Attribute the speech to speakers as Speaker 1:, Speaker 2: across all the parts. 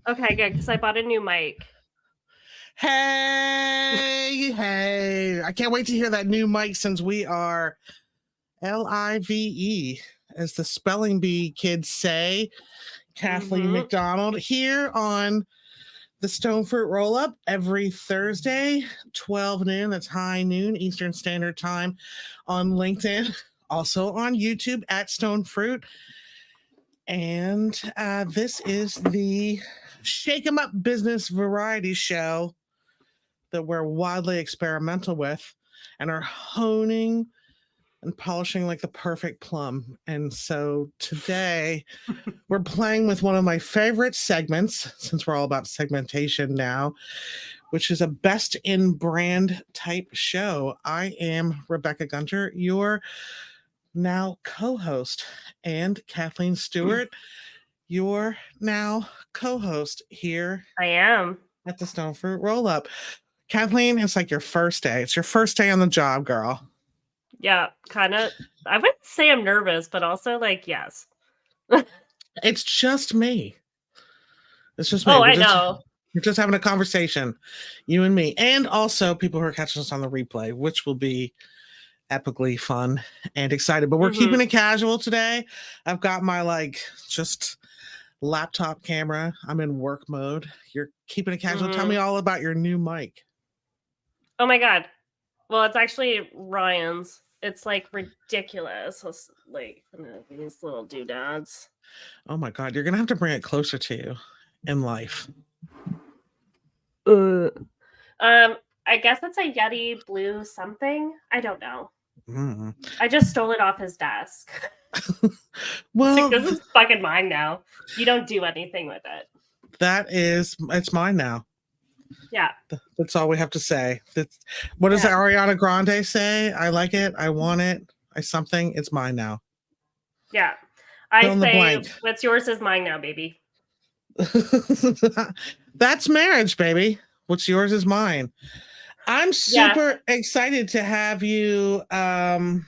Speaker 1: Okay, good, because I bought a new mic.
Speaker 2: Hey. I can't wait to hear that new mic since we are LIVE, as the spelling bee kids say. Kathleen McDonald here on the Stone Fruit Roll Up every Thursday, 12 noon. That's high noon Eastern Standard Time on LinkedIn. Also on YouTube at Stone Fruit. And this is the Shake 'em Up Business Variety Show that we're wildly experimental with and are honing and polishing like the perfect plum. And so today we're playing with one of my favorite segments, since we're all about segmentation now, which is a best in brand type show. I am Rebecca Gunter, your now co-host, and Kathleen Stewart, your now co-host here.
Speaker 1: I am.
Speaker 2: At the Stone Fruit Roll Up. Kathleen, it's like your first day. It's your first day on the job, girl.
Speaker 1: Yeah, kind of. I wouldn't say I'm nervous, but also like, yes.
Speaker 2: It's just me. It's just me.
Speaker 1: Oh, I know.
Speaker 2: We're just having a conversation, you and me, and also people who are catching us on the replay, which will be epically fun and excited. But we're keeping it casual today. I've got my just laptop camera. I'm in work mode. You're keeping it casual. Tell me all about your new mic.
Speaker 1: Oh my God. Well, it's actually Ryan's. It's like ridiculous. It's like these little doodads.
Speaker 2: Oh my God. You're going to have to bring it closer to you in life.
Speaker 1: I guess it's a Yeti blue something. I don't know.
Speaker 2: Mm.
Speaker 1: I just stole it off his desk.
Speaker 2: Well,
Speaker 1: this is fucking mine now. You don't do anything with it.
Speaker 2: It's mine now.
Speaker 1: Yeah.
Speaker 2: That's all we have to say. What does Ariana Grande say? I like it. I want it. It's mine now.
Speaker 1: Yeah. I say what's yours is mine now, baby.
Speaker 2: That's marriage, baby. What's yours is mine. I'm super excited to have you. I'm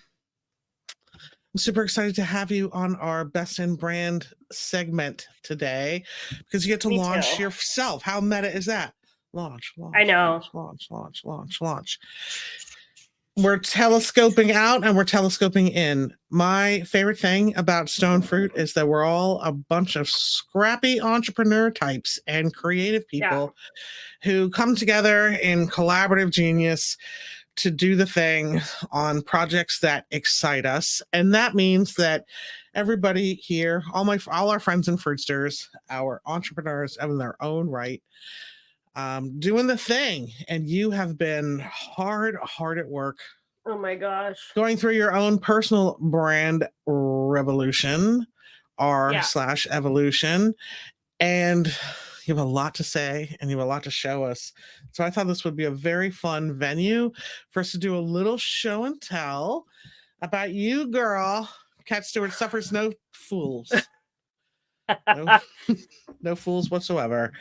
Speaker 2: super excited to have you on our Best in Brand segment today because you get to launch yourself. How meta is that? Launch.
Speaker 1: I know.
Speaker 2: Launch. We're telescoping out and we're telescoping in. My favorite thing about Stone Fruit is that we're all a bunch of scrappy entrepreneur types and creative people who come together in collaborative genius to do the thing on projects that excite us. And that means that everybody here, all our friends and fruitsters, our entrepreneurs in their own right, doing the thing. And you have been hard at work.
Speaker 1: Oh my gosh.
Speaker 2: Going through your own personal brand revolution /evolution. And you have a lot to say and you have a lot to show us. So I thought this would be a very fun venue for us to do a little show and tell about you, girl. Kat Stewart suffers no fools. No fools whatsoever.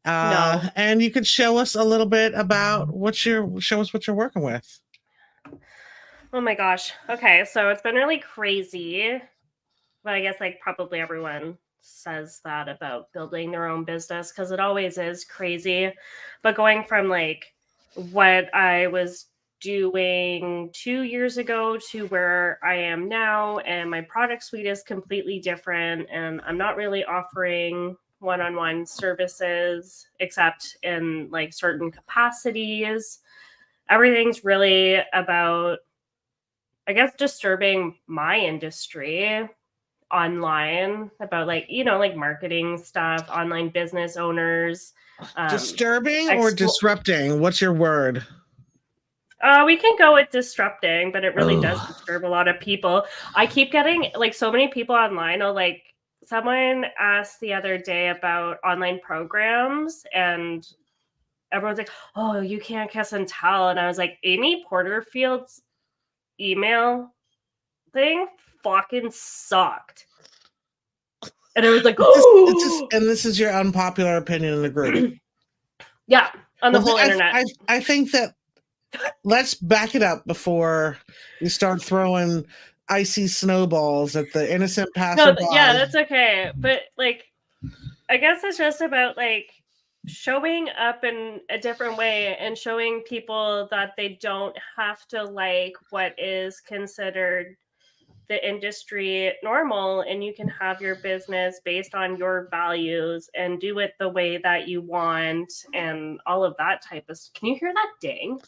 Speaker 1: No.
Speaker 2: And you could show us a little bit about what you're working with.
Speaker 1: Oh my gosh. Okay, so it's been really crazy. But I guess probably everyone says that about building their own business because it always is crazy. But going from what I was doing 2 years ago to where I am now, and my product suite is completely different, and I'm not really offering one-on-one services except in certain capacities. Everything's really about, I guess, disturbing my industry online, about marketing stuff, online business owners.
Speaker 2: Disturbing or disrupting? What's your word?
Speaker 1: We can go with disrupting, but it really does disturb a lot of people. I keep getting so many people online. Someone asked the other day about online programs, and everyone's like, "Oh, you can't kiss and tell." And I was like, Amy Porterfield's email thing fucking sucked. And I was like,
Speaker 2: "Oh!" And this is your unpopular opinion in the group.
Speaker 1: Yeah, on the whole internet.
Speaker 2: I think that let's back it up before you start throwing icy snowballs at the innocent passerby.
Speaker 1: No, yeah, that's okay. But I guess it's just about like showing up in a different way and showing people that they don't have to like what is considered the industry normal, and you can have your business based on your values and do it the way that you want and all of that type of. Can you hear that ding?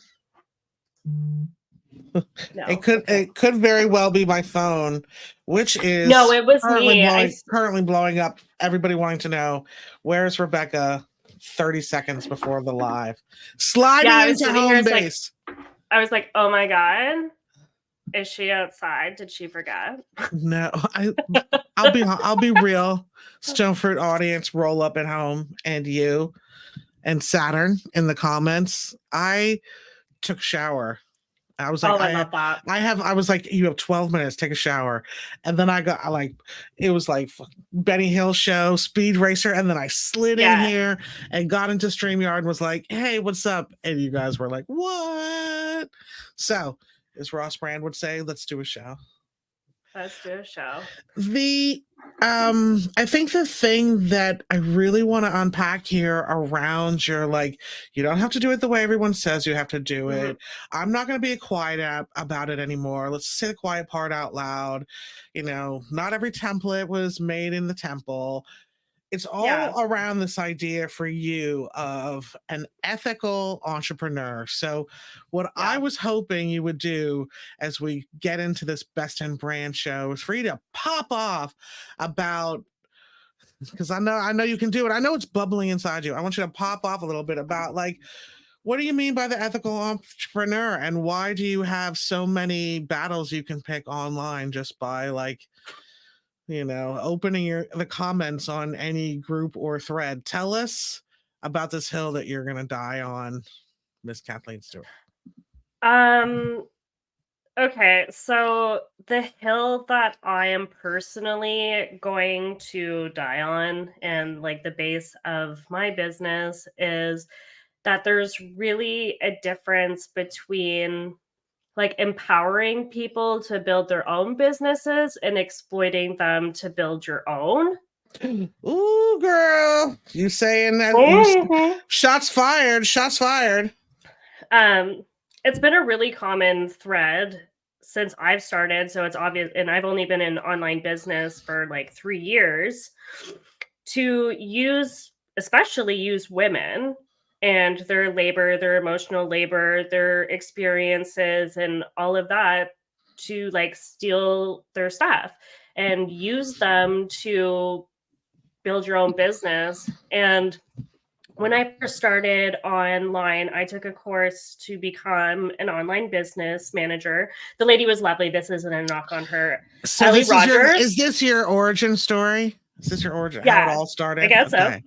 Speaker 1: No.
Speaker 2: It could very well be my phone, which is
Speaker 1: No, it was me.
Speaker 2: currently blowing up. Everybody wanting to know where's Rebecca 30 seconds before the live. Sliding
Speaker 1: I was
Speaker 2: into
Speaker 1: sitting here,
Speaker 2: home base.
Speaker 1: I was like, oh my God. Is she outside? Did she forget?
Speaker 2: No, I'll be real. Stone Fruit audience, roll up at home, and you and Saturn in the comments. I took a shower. I was like,
Speaker 1: oh, I love that.
Speaker 2: I was like, you have 12 minutes, take a shower. And then I got like, it was like Benny Hill show, Speed Racer. And then I slid in here and got into StreamYard and was like, hey, what's up? And you guys were like, what? So, as Ross Brand would say, let's do a show.
Speaker 1: Let's do a show.
Speaker 2: I think the thing that I really want to unpack here around your, like, you don't have to do it the way everyone says you have to do it. I'm not going to be quiet about it anymore. Let's say the quiet part out loud. You know, not every template was made in the temple. It's all around this idea for you of an ethical entrepreneur. So what I was hoping you would do as we get into this Best in Brand show is for you to pop off about, because I know you can do it. I know it's bubbling inside you. I want you to pop off a little bit about, like, what do you mean by the ethical entrepreneur, and why do you have so many battles you can pick online just by, like, you know, opening the comments on any group or thread? Tell us about this hill that you're going to die on, Miss Kathleen Stewart.
Speaker 1: Okay, so the hill that I am personally going to die on, and like the base of my business, is that there's really a difference between like empowering people to build their own businesses and exploiting them to build your own.
Speaker 2: Ooh, girl, you saying that? Shots fired, shots fired.
Speaker 1: It's been a really common thread since I've started, so it's obvious, and I've only been in online business for like 3 years, to especially use women and their labor, their emotional labor, their experiences, and all of that to like steal their stuff and use them to build your own business. And when I first started online, I took a course to become an online business manager. The lady was lovely. This isn't a knock on her.
Speaker 2: So is this your origin story? Is this your origin?
Speaker 1: Yeah,
Speaker 2: how it all started?
Speaker 1: I guess so.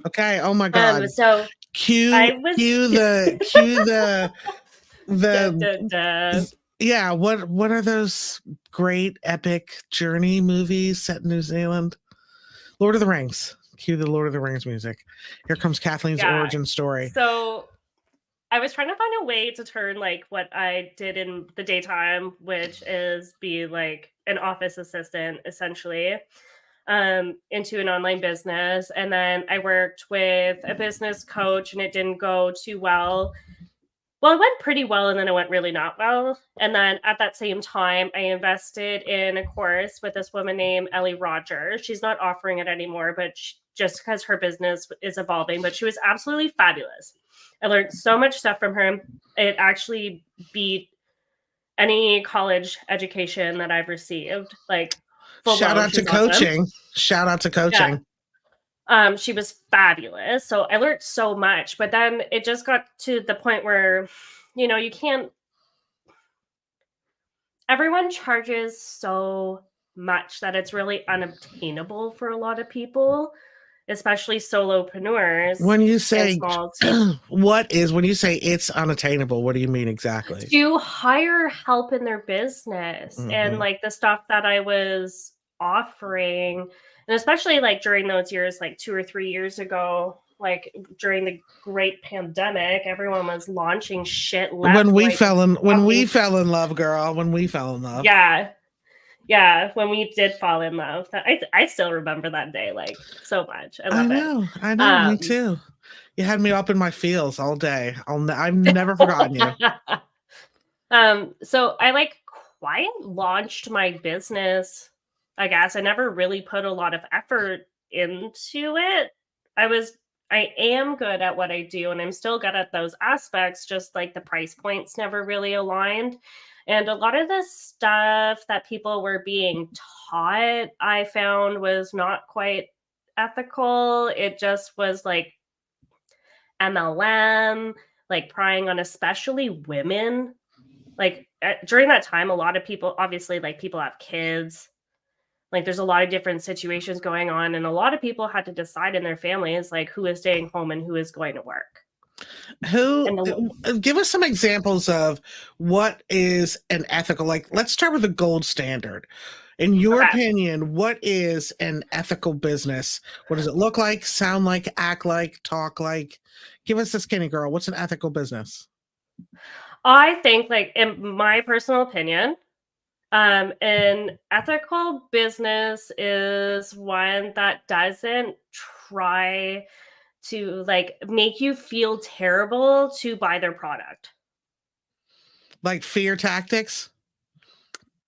Speaker 2: Okay. Oh my God.
Speaker 1: So
Speaker 2: cue the yeah. What are those great epic journey movies set in New Zealand? Lord of the Rings. Cue the Lord of the Rings music. Here comes Kathleen's origin story.
Speaker 1: So I was trying to find a way to turn like what I did in the daytime, which is be like an office assistant essentially, into an online business. And then I worked with a business coach and it didn't go too well. Well, it went pretty well, and then it went really not well. And then at that same time, I invested in a course with this woman named Ellie Rogers. She's not offering it anymore, but just because her business is evolving, but she was absolutely fabulous. I learned so much stuff from her. It actually beat any college education that I've received. Like,
Speaker 2: shout out to coaching. Awesome. Shout out to coaching.
Speaker 1: Yeah. She was fabulous. So I learned so much, but then it just got to the point where, you know, you can't, everyone charges so much that it's really unobtainable for a lot of people, especially solopreneurs.
Speaker 2: When you say when you say it's unattainable, what do you mean exactly?
Speaker 1: To hire help in their business, and like the stuff that I was offering, and especially like during those years, like 2 or 3 years ago, like during the great pandemic, everyone was launching shit left.
Speaker 2: When we fell in love, girl. When we fell in love.
Speaker 1: Yeah. Yeah, when we did fall in love. I still remember that day, like, so much. I love it.
Speaker 2: I know, me
Speaker 1: Um
Speaker 2: too. You had me up in my feels all day. I've never forgotten you.
Speaker 1: So I, like, quiet launched my business, I guess. I never really put a lot of effort into it. I was I am good at what I do, and I'm still good at those aspects, just like the price points never really aligned. And a lot of the stuff that people were being taught, I found was not quite ethical. It just was like MLM, like prying on especially women. Like, during that time, a lot of people obviously, like, people have kids. Like, there's a lot of different situations going on, and a lot of people had to decide in their families, like, who is staying home and who is going to work.
Speaker 2: Who
Speaker 1: And the
Speaker 2: give us some examples of what is an ethical, like, let's start with the gold standard. In your
Speaker 1: Okay.
Speaker 2: opinion, what is an ethical business? What does it look like, sound like, act like, talk like? Give us the skinny girl. What's an ethical business?
Speaker 1: I think, like, in my personal opinion, an ethical business is one that doesn't try to, like, make you feel terrible to buy their product.
Speaker 2: Like fear tactics?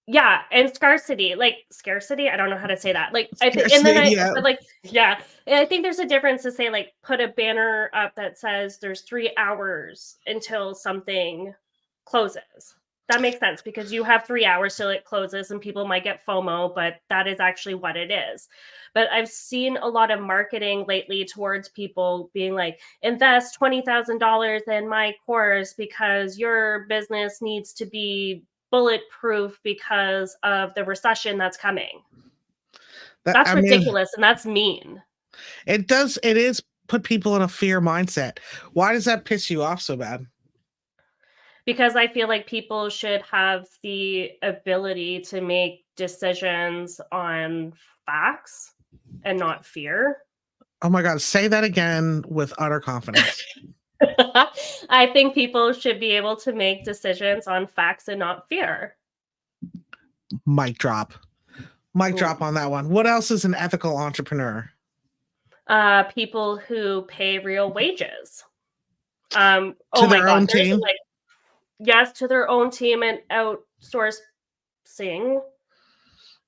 Speaker 1: Yeah, and scarcity, like, scarcity? I don't know how to say that, like, I think, and then
Speaker 2: Scarcity, yeah.
Speaker 1: but, like, yeah, and I think there's a difference to say, like, put a banner up that says there's 3 hours until something closes. That makes sense because you have 3 hours till it closes and people might get FOMO, but that is actually what it is. But I've seen a lot of marketing lately towards people being like, "Invest $20,000 in my course because your business needs to be bulletproof because of the recession that's coming."
Speaker 2: That,
Speaker 1: That's
Speaker 2: I mean,
Speaker 1: ridiculous and that's mean.
Speaker 2: it is put people in a fear mindset. Why does that piss you off so bad?
Speaker 1: Because I feel like people should have the ability to make decisions on facts and not fear.
Speaker 2: Oh my God, say that again with utter confidence.
Speaker 1: I think people should be able to make decisions on facts and not fear.
Speaker 2: Mic drop. Mic drop
Speaker 1: Mm.
Speaker 2: on that one. What else is an ethical entrepreneur?
Speaker 1: People who pay real wages.
Speaker 2: To
Speaker 1: Oh my
Speaker 2: their
Speaker 1: god,
Speaker 2: own
Speaker 1: there's,
Speaker 2: team?
Speaker 1: like, yes, to their own team and outsourcing.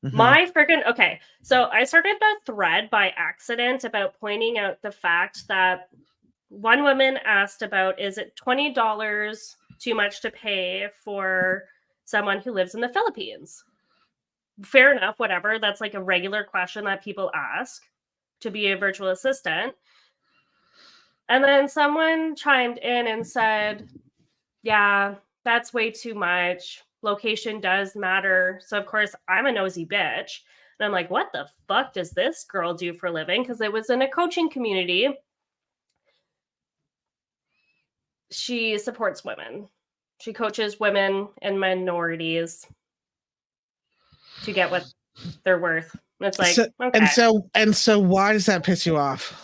Speaker 2: Hmm.
Speaker 1: My friggin' okay, so I started a thread by accident about pointing out the fact that one woman asked about, is it $20 too much to pay for someone who lives in the Philippines? Fair enough, whatever. That's like a regular question that people ask to be a virtual assistant. And then someone chimed in and said, yeah, that's way too much. Location does matter. So, of course, I'm a nosy bitch. And I'm like, what the fuck does this girl do for a living? Because it was in a coaching community. She supports women. She coaches women and minorities to get what they're worth. And it's like,
Speaker 2: So
Speaker 1: okay.
Speaker 2: why does that piss you off?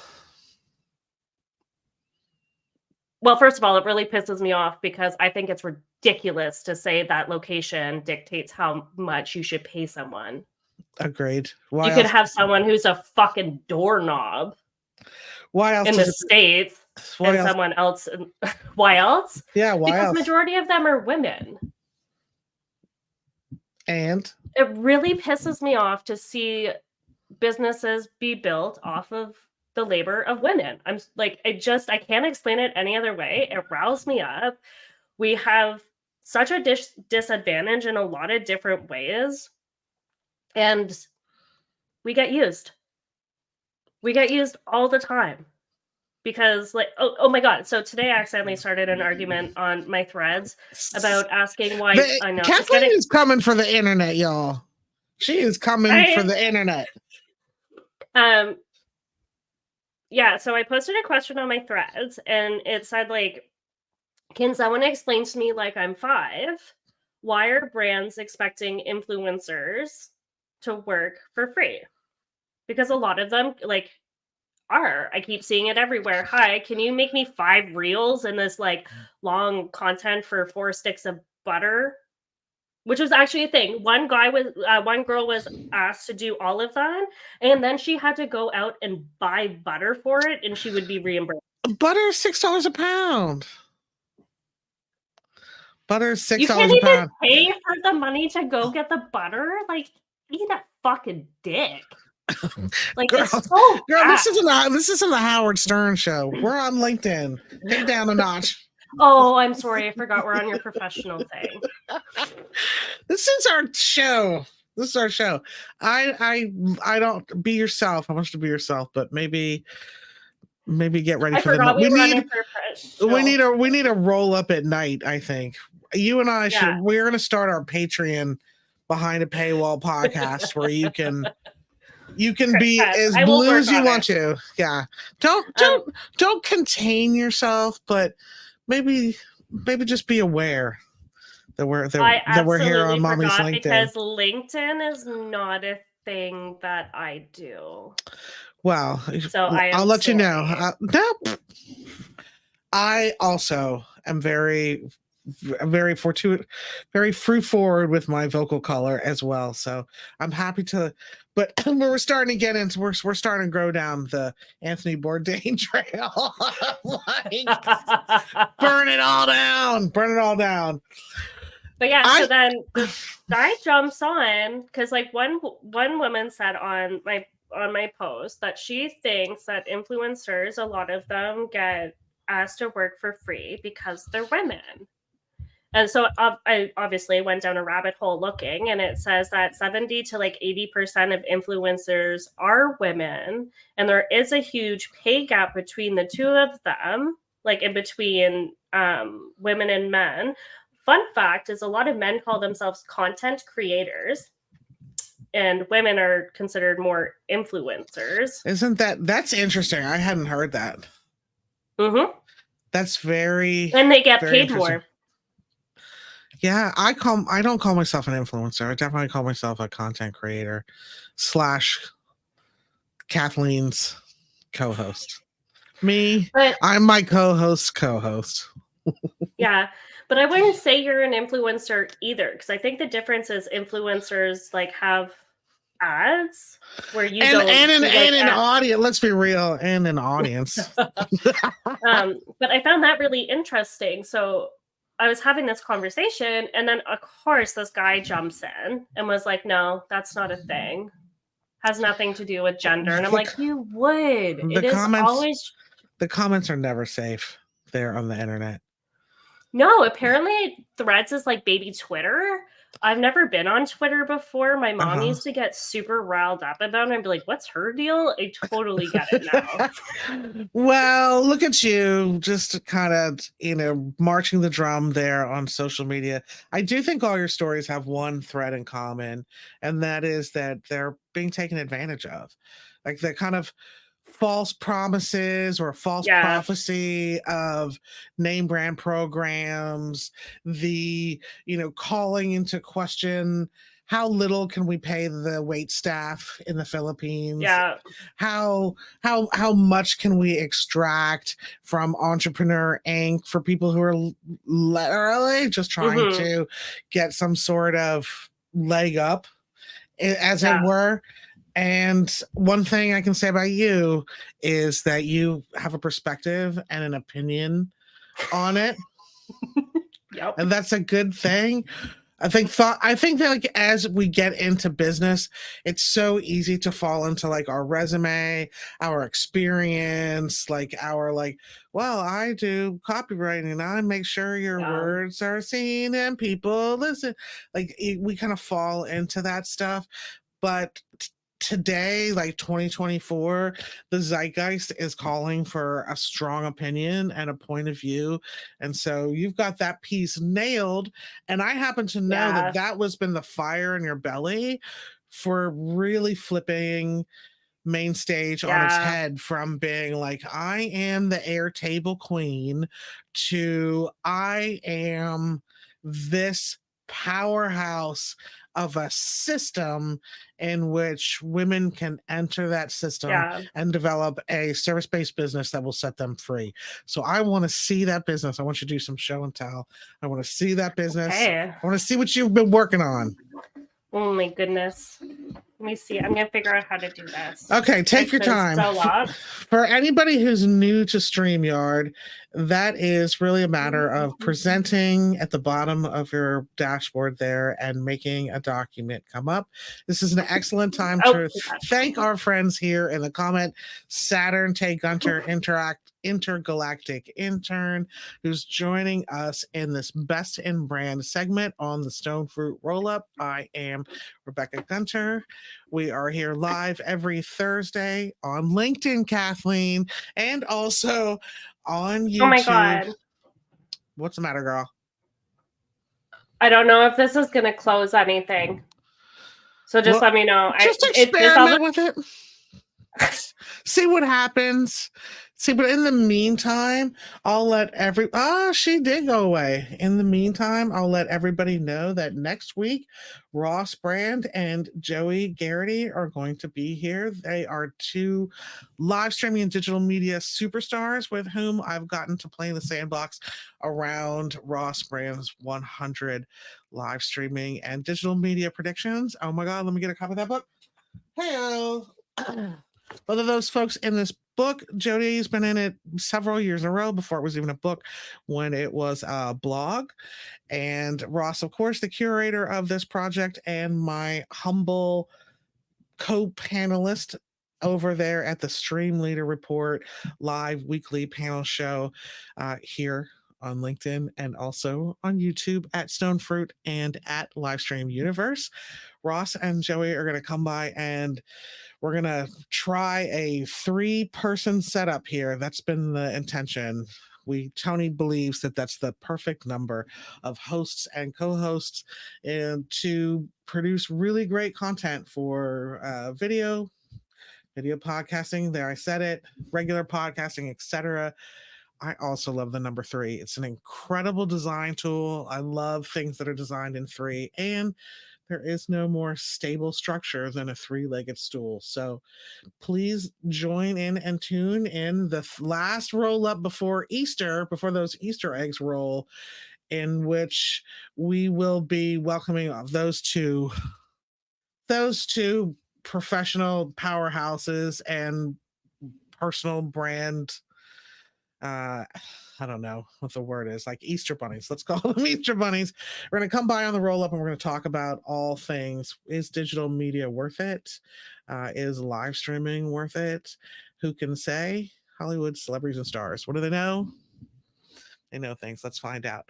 Speaker 1: Well, first of all, it really pisses me off because I think it's ridiculous to say that location dictates how much you should pay someone.
Speaker 2: Agreed.
Speaker 1: You
Speaker 2: Why
Speaker 1: could
Speaker 2: else?
Speaker 1: have someone who's a fucking doorknob
Speaker 2: Why else
Speaker 1: in the
Speaker 2: does it?
Speaker 1: States
Speaker 2: Why
Speaker 1: and
Speaker 2: else?
Speaker 1: someone else why else?
Speaker 2: Yeah. Why
Speaker 1: Because
Speaker 2: else?
Speaker 1: majority of them are women.
Speaker 2: And
Speaker 1: It really pisses me off to see businesses be built off of the labor of women. Like, I can't explain it any other way. It riles me up. We have such a disadvantage in a lot of different ways, and we get used. We get used all the time because, like, oh my god. So today I accidentally started an argument on my threads about asking why. I know it's
Speaker 2: Kathleen
Speaker 1: getting
Speaker 2: is coming for the internet, y'all. She is coming for
Speaker 1: I
Speaker 2: the internet.
Speaker 1: um yeah, so I posted a question on my threads and it said, like, can someone explain to me, like, I'm 5, why are brands expecting influencers to work for free? Because a lot of them, like, are. I keep seeing it everywhere. Hi, can you make me 5 reels and this, like, long content for 4 sticks of butter? which was actually a thing. One girl was asked to do all of that, and then she had to go out and buy butter for it, and she would be reimbursed.
Speaker 2: Butter is $6 a pound. Butter is
Speaker 1: You
Speaker 2: $6
Speaker 1: can't
Speaker 2: a
Speaker 1: even
Speaker 2: pound.
Speaker 1: pay for the money to go get the butter. Like, eat a fucking dick. Like,
Speaker 2: Girl,
Speaker 1: it's so
Speaker 2: girl,
Speaker 1: bad.
Speaker 2: this isn't the Howard Stern show. We're on LinkedIn. Take down a notch.
Speaker 1: Oh, I'm sorry. I forgot we're on your professional thing.
Speaker 2: This is our show. This is our show. I don't, be yourself. I want you to be yourself, but maybe get ready
Speaker 1: I
Speaker 2: for the
Speaker 1: forgot
Speaker 2: night.
Speaker 1: we were on your professional.
Speaker 2: We need a roll up at night, I think. You and I
Speaker 1: Yeah.
Speaker 2: we're gonna start our Patreon behind a paywall podcast where you can be
Speaker 1: Yes,
Speaker 2: as
Speaker 1: I will
Speaker 2: blue
Speaker 1: work
Speaker 2: as you
Speaker 1: on
Speaker 2: want
Speaker 1: it.
Speaker 2: to. Yeah. Don't contain yourself, but maybe just be aware that we're
Speaker 1: I
Speaker 2: here on
Speaker 1: absolutely
Speaker 2: Mommy's
Speaker 1: forgot
Speaker 2: LinkedIn.
Speaker 1: because LinkedIn is not a thing that I do.
Speaker 2: Well,
Speaker 1: So
Speaker 2: I'll let you know.
Speaker 1: sorry.
Speaker 2: No, I also am very fortunate, very fruit forward with my vocal color as well. So I'm happy to, but we're starting to get into, we're starting to grow down the Anthony Bourdain trail. Like, burn it all down.
Speaker 1: But yeah, so then this guy jumps on because like one woman said on my post that she thinks that influencers, a lot of them get asked to work for free because they're women. And so I obviously went down a rabbit hole looking, and it says that 70 to like 80% of influencers are women, and there is a huge pay gap between the two of them, like in between women and men. Fun fact is a lot of men call themselves content creators, and women are considered more influencers.
Speaker 2: Isn't that's interesting? I hadn't heard that.
Speaker 1: Mm-hmm.
Speaker 2: That's very,
Speaker 1: and they get
Speaker 2: very
Speaker 1: paid more.
Speaker 2: Yeah, I don't call myself an influencer. I definitely call myself a content creator / Kathleen's co-host. I'm my co-host.
Speaker 1: Yeah, but I wouldn't say you're an influencer either, because I think the difference is influencers like have ads where you
Speaker 2: and an
Speaker 1: ads.
Speaker 2: audience. Let's be real, and an audience.
Speaker 1: But I found that really interesting. So I was having this conversation, and then of course this guy jumps in and was like, "No, that's not a thing. Has nothing to do with gender." And I'm like, "You would. It is always."
Speaker 2: The comments are never safe there on the internet.
Speaker 1: No, apparently Threads is like baby Twitter. I've never been on Twitter before. My mom used to get super riled up about it and be like, "What's her deal?" I totally get it now.
Speaker 2: Well, look at you, just kind of, marching the drum there on social media. I do think all your stories have one thread in common, and that is that they're being taken advantage of. Like the kind of false promises or false prophecy of name brand programs, the calling into question how little can we pay the wait staff in the Philippines, how much can we extract from Entrepreneur Inc. for people who are literally just trying to get some sort of leg up, as it were. And one thing I can say about you is that you have a perspective and an opinion on it.
Speaker 1: Yep.
Speaker 2: And that's a good thing. I think that like as we get into business, it's so easy to fall into like our resume, our experience, like our well, I do copywriting and I make sure your words are seen and people listen. Like we kind of fall into that stuff. But today, like 2024, the zeitgeist is calling for a strong opinion and a point of view. And so you've got that piece nailed. And I happen to know that was been the fire in your belly for really flipping main stage on its head, from being like, I am the Airtable queen to I am this powerhouse of a system in which women can enter that system
Speaker 1: Yeah.
Speaker 2: and develop a service-based business that will set them free. So I want to see that business. I want you to do some show and tell. I want to see that business.
Speaker 1: Okay.
Speaker 2: I want to see what you've been working on.
Speaker 1: Oh my goodness. Let me see. I'm gonna figure out how to do this.
Speaker 2: Okay, take your time. For anybody who's new to StreamYard, that is really a matter of presenting at the bottom of your dashboard there and making a document come up. This is an excellent time to thank our friends here in the comment. Saturn Tay Gunter, intergalactic intern, who's joining us in this Best in Brand segment on the Stone Fruit Roll-Up. I am Rebecca Gunter. We are here live every Thursday on LinkedIn, Kathleen, and also on YouTube.
Speaker 1: Oh my God.
Speaker 2: What's the matter, girl?
Speaker 1: I don't know if this is going to close anything. So just let me know.
Speaker 2: Just experiment with it. See what happens. See, but in the meantime, I'll let she did go away. In the meantime, I'll let everybody know that next week, Ross Brand and Joey Garrity are going to be here. They are two live streaming and digital media superstars with whom I've gotten to play in the sandbox around Ross Brand's 100 live streaming and digital media predictions. Oh my God, let me get a copy of that book. Hey-o. Both of those folks in this book, Jody's been in it several years in a row before it was even a book, when it was a blog. And Ross, of course, the curator of this project and my humble co-panelist over there at the Stream Leader Report live weekly panel show here on LinkedIn and also on YouTube at Stone Fruit and at Livestream Universe. Ross and Joey are going to come by and we're going to try a 3-person setup here. That's been the intention. Tony believes that that's the perfect number of hosts and co-hosts and to produce really great content for video podcasting. There, I said it, regular podcasting, etc. I also love the number 3. It's an incredible design tool. I love things that are designed in 3, and there is no more stable structure than a 3-legged stool. So please join in and tune in the last roll up before Easter, before those Easter eggs roll, in which we will be welcoming those two professional powerhouses and personal brand. I don't know what the word is, like Easter bunnies. Let's call them Easter bunnies. We're going to come by on the roll up and we're going to talk about all things. Is digital media worth it? Is live streaming worth it? Who can say? Hollywood celebrities and stars. What do they know? They know things. Let's find out.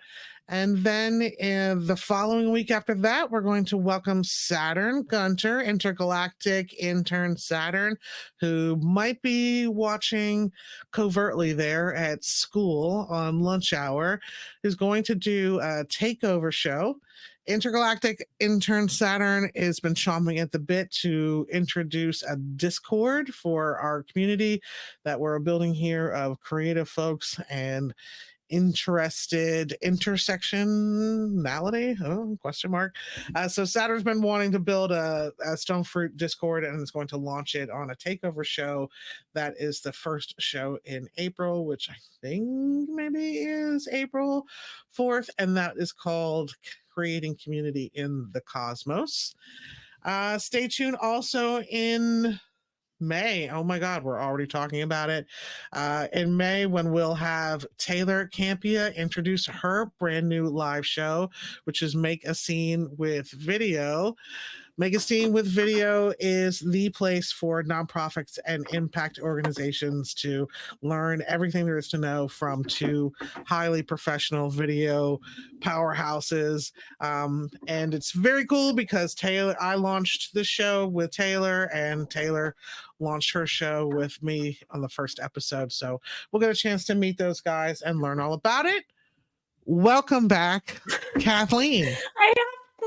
Speaker 2: And then the following week after that, we're going to welcome Saturn Gunter, intergalactic intern Saturn, who might be watching covertly there at school on lunch hour, who's going to do a takeover show. Intergalactic intern Saturn has been chomping at the bit to introduce a Discord for our community that we're building here of creative folks and interested intersectionality question mark. So Saturn's been wanting to build a Stone Fruit Discord and is going to launch it on a takeover show that is the first show in April, which I think maybe is April 4th, and that is called Creating Community in the Cosmos. Stay tuned also in May. Oh my God, we're already talking about it. In May, when we'll have Taylor Campia introduce her brand new live show, which is Make a Scene with Video. Make a Scene with Video is the place for nonprofits and impact organizations to learn everything there is to know from 2 highly professional video powerhouses. And it's very cool because I launched the show with Taylor, and Taylor launched her show with me on the first episode. So we'll get a chance to meet those guys and learn all about it. Welcome back, Kathleen.
Speaker 1: I have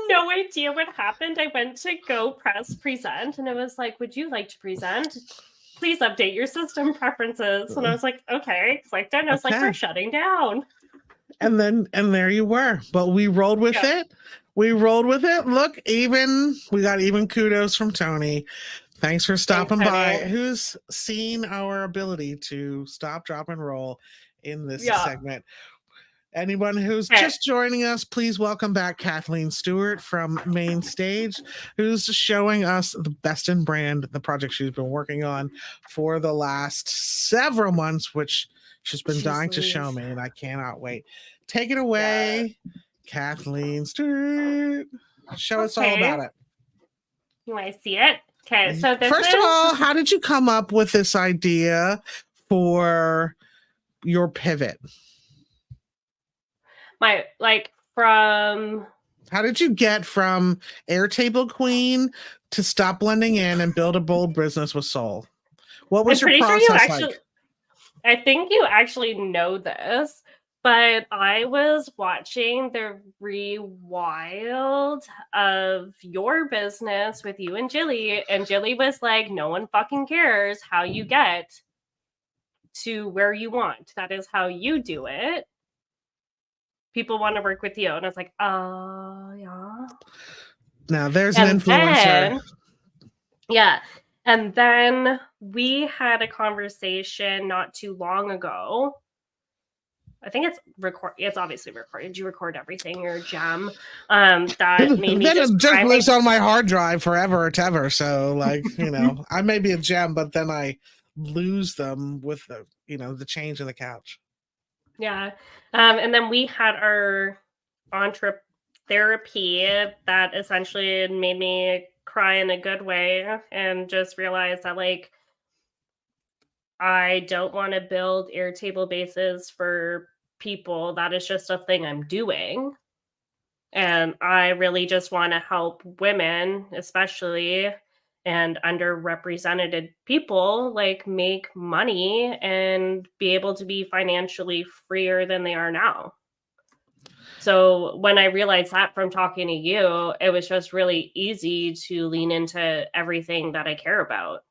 Speaker 1: no idea what happened. I went to go press present and it was like, would you like to present? Please update your system preferences. And I was like, okay. Clicked on. I was like, we're shutting down.
Speaker 2: And there you were. But we rolled with it. We rolled with it. Look, we got even kudos from Tony. Thanks for
Speaker 1: Thanks,
Speaker 2: stopping by.
Speaker 1: honey.
Speaker 2: Who's seen our ability to stop, drop, and roll in this
Speaker 1: Yeah.
Speaker 2: segment? Anyone who's
Speaker 1: Okay.
Speaker 2: just joining us, please welcome back Kathleen Stewart from Main Stage, who's showing us the best in brand, the project she's been working on for the last several months, which she's been dying to show me, and I cannot wait. Take it away, Kathleen Stewart. Show us all
Speaker 1: Okay.
Speaker 2: about it.
Speaker 1: You want to see it? Okay. So this
Speaker 2: First of
Speaker 1: is
Speaker 2: all, how did you come up with this idea for your pivot?
Speaker 1: my from
Speaker 2: How did you get from Airtable Queen to stop blending in and build a bold business with soul? What was
Speaker 1: I'm
Speaker 2: your
Speaker 1: pretty sure you
Speaker 2: process
Speaker 1: actually
Speaker 2: like?
Speaker 1: I think you actually know this, but I was watching the rewild of your business with you and Jilly, and Jilly was like, no one fucking cares how you get to where you want. That is how you do it. People want to work with you. And I was like, oh, yeah.
Speaker 2: Now there's an
Speaker 1: And
Speaker 2: influencer.
Speaker 1: then, yeah. And then we had a conversation not too long ago. I think it's obviously recorded. You record everything, you're a gem. That made me
Speaker 2: Then
Speaker 1: just
Speaker 2: it just
Speaker 1: cry.
Speaker 2: lives on my hard drive forever and ever. So, like, I may be a gem, but then I lose them with the change in the couch.
Speaker 1: Yeah. And then we had our entre therapy that essentially made me cry in a good way and just realize that like I don't want to build Airtable bases for people. That is just a thing I'm doing. And I really just want to help women, especially and underrepresented people, like make money and be able to be financially freer than they are now. So when I realized that from talking to you, it was just really easy to lean into everything that I care about.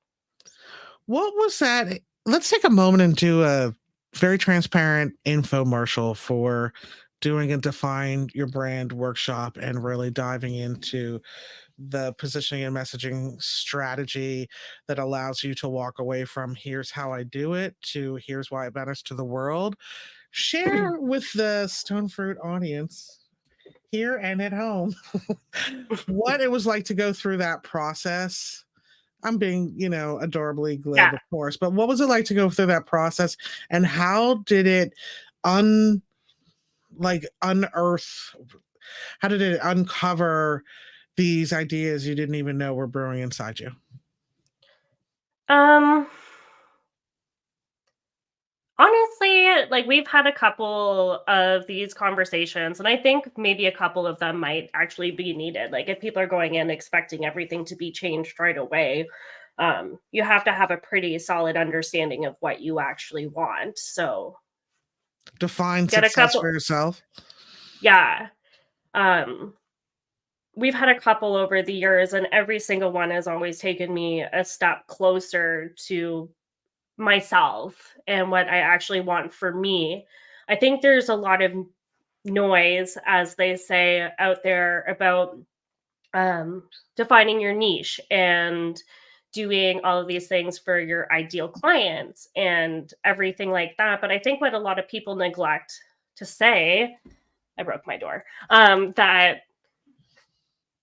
Speaker 2: What was that? Let's take a moment and do a very transparent infomercial for doing a define your brand workshop and really diving into the positioning and messaging strategy that allows you to walk away from here's how I do it to here's why it matters to the world. Share with the Stone Fruit audience here and at home what it was like to go through that process. I'm being, adorably glib,
Speaker 1: Yeah.
Speaker 2: of course, but what was it like to go through that process and how did it unearth, how did it uncover these ideas you didn't even know were brewing inside you?
Speaker 1: Um Honestly, like we've had a couple of these conversations, and I think maybe a couple of them might actually be needed. Like if people are going in expecting everything to be changed right away, you have to have a pretty solid understanding of what you actually want. So
Speaker 2: Define
Speaker 1: get a
Speaker 2: success
Speaker 1: couple,
Speaker 2: for yourself.
Speaker 1: yeah. Um, we've had a couple over the years, and every single one has always taken me a step closer to myself and what I actually want for me. I think there's a lot of noise, as they say out there, about defining your niche and doing all of these things for your ideal clients and everything like that. But I think what a lot of people neglect to say, I broke my door, that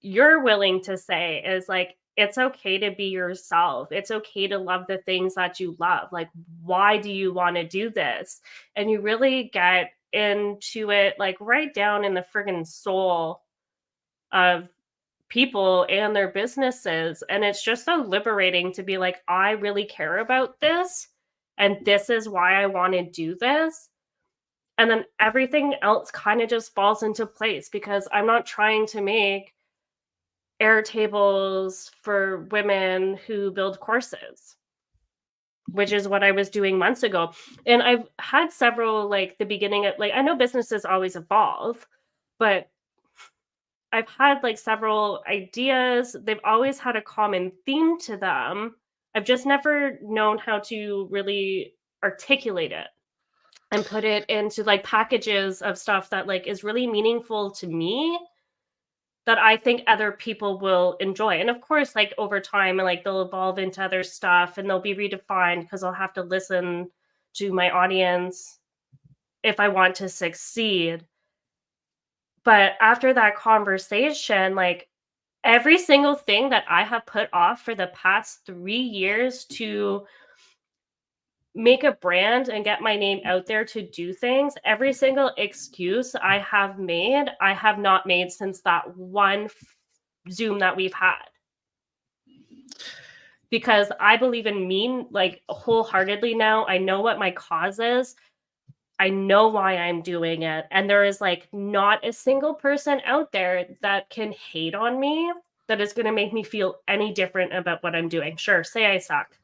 Speaker 1: you're willing to say is like, it's okay to be yourself. It's okay to love the things that you love. Like, why do you want to do this? And you really get into it, like right down in the friggin' soul of people and their businesses. And it's just so liberating to be like, I really care about this. And this is why I want to do this. And then everything else kind of just falls into place because I'm not trying to make Airtables for women who build courses, which is what I was doing months ago. And I've had several, like the beginning of, like, I know businesses always evolve, but I've had like several ideas. They've always had a common theme to them. I've just never known how to really articulate it and put it into like packages of stuff that like is really meaningful to me that I think other people will enjoy. And of course, like over time, like they'll evolve into other stuff and they'll be redefined because I'll have to listen to my audience if I want to succeed. But after that conversation, like every single thing that I have put off for the past 3 years to make a brand and get my name out there to do things, every single excuse I have made, I have not made since that one Zoom that we've had. Because I believe in me, like wholeheartedly now. I know what my cause is. I know why I'm doing it. And there is like not a single person out there that can hate on me that is going to make me feel any different about what I'm doing. Sure, say I suck.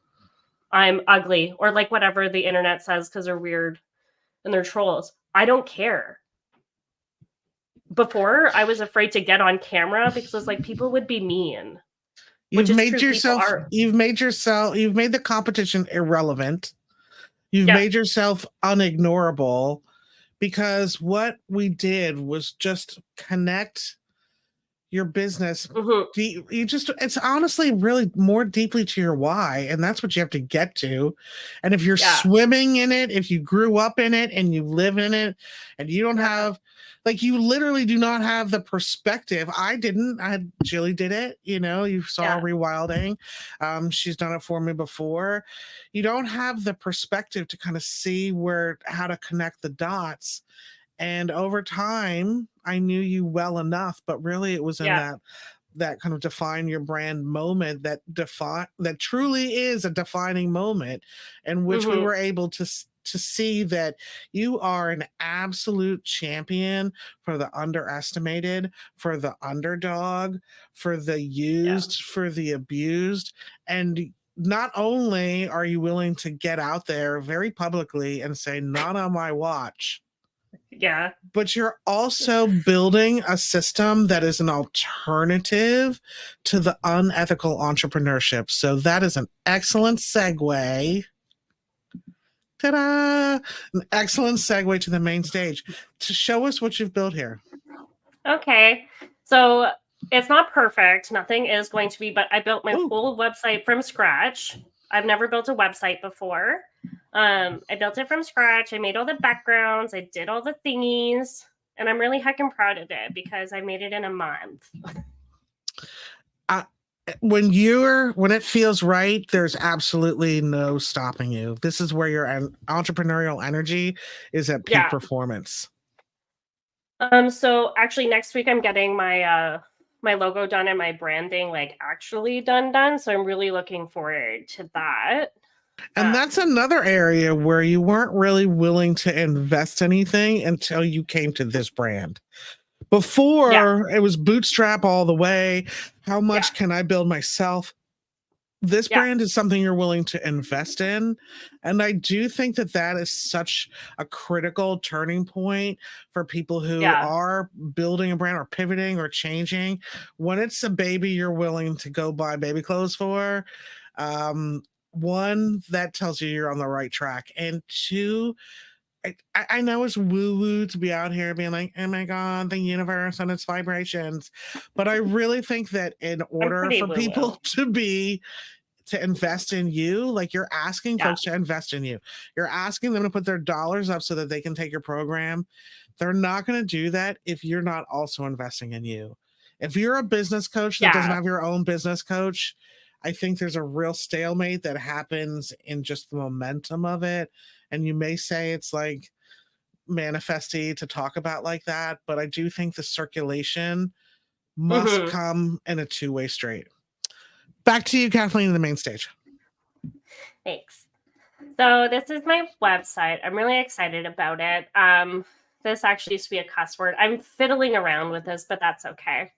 Speaker 1: I'm ugly, or like whatever the internet says because they're weird and they're trolls. I don't care. Before, I was afraid to get on camera because it was like people would be mean.
Speaker 2: You've
Speaker 1: Which is
Speaker 2: made
Speaker 1: true. People
Speaker 2: yourself,
Speaker 1: are.
Speaker 2: you've made the competition irrelevant. You've
Speaker 1: Yeah.
Speaker 2: made yourself unignorable because what we did was just connect your business.
Speaker 1: Mhm.
Speaker 2: It's honestly really more deeply to your why. And that's what you have to get to. And if you're
Speaker 1: Yeah.
Speaker 2: swimming in it, if you grew up in it and you live in it and you don't
Speaker 1: Yeah.
Speaker 2: have, like, you literally do not have the perspective. I didn't. Jilly did it. You saw
Speaker 1: Yeah.
Speaker 2: Rewilding. She's done it for me before. You don't have the perspective to kind of see how to connect the dots. And over time, I knew you well enough, but really it was in
Speaker 1: Yeah.
Speaker 2: that kind of define your brand moment that truly is a defining moment in which we
Speaker 1: Mhm.
Speaker 2: were able to see that you are an absolute champion for the underestimated, for the underdog, for the
Speaker 1: Yeah.
Speaker 2: used, for the abused. And not only are you willing to get out there very publicly and say, not on my watch,
Speaker 1: Yeah.
Speaker 2: but you're also building a system that is an alternative to the unethical entrepreneurship. So that is an excellent segue. Ta-da! An excellent segue to the main stage to show us what you've built here.
Speaker 1: Okay. So it's not perfect. Nothing is going to be, but I built my
Speaker 2: Ooh.
Speaker 1: whole website from scratch. I've never built a website before. I built it from scratch. I made all the backgrounds. I did all the thingies. And I'm really heckin' proud of it because I made it in a month.
Speaker 2: When it feels right, there's absolutely no stopping you. This is where your entrepreneurial energy is at peak performance.
Speaker 1: So actually next week I'm getting my logo done and my branding like actually done. So I'm really looking forward to that.
Speaker 2: And that's another area where you weren't really willing to invest anything until you came to this brand. Before, it was bootstrap all the way. How much can I build myself? This brand is something you're willing to invest in. And I do think that is such a critical turning point for people who are building a brand or pivoting or changing. When it's a baby you're willing to go buy baby clothes for, one, that tells you you're on the right track. And two, I know it's woo-woo to be out here being like, oh my God, the universe and its vibrations. But I really think that in order for people to invest in you, like you're asking folks to invest in you. You're asking them to put their dollars up so that they can take your program. They're not going to do that if you're not also investing in you. If you're a business coach that doesn't have your own business coach, I think there's a real stalemate that happens in just the momentum of it. And you may say it's like manifesty to talk about like that, but I do think the circulation must come in a two-way street. Back to you, Kathleen, in the main stage.
Speaker 1: Thanks. So this is my website. I'm really excited about it. This actually used to be a cuss word. I'm fiddling around with this, but that's okay.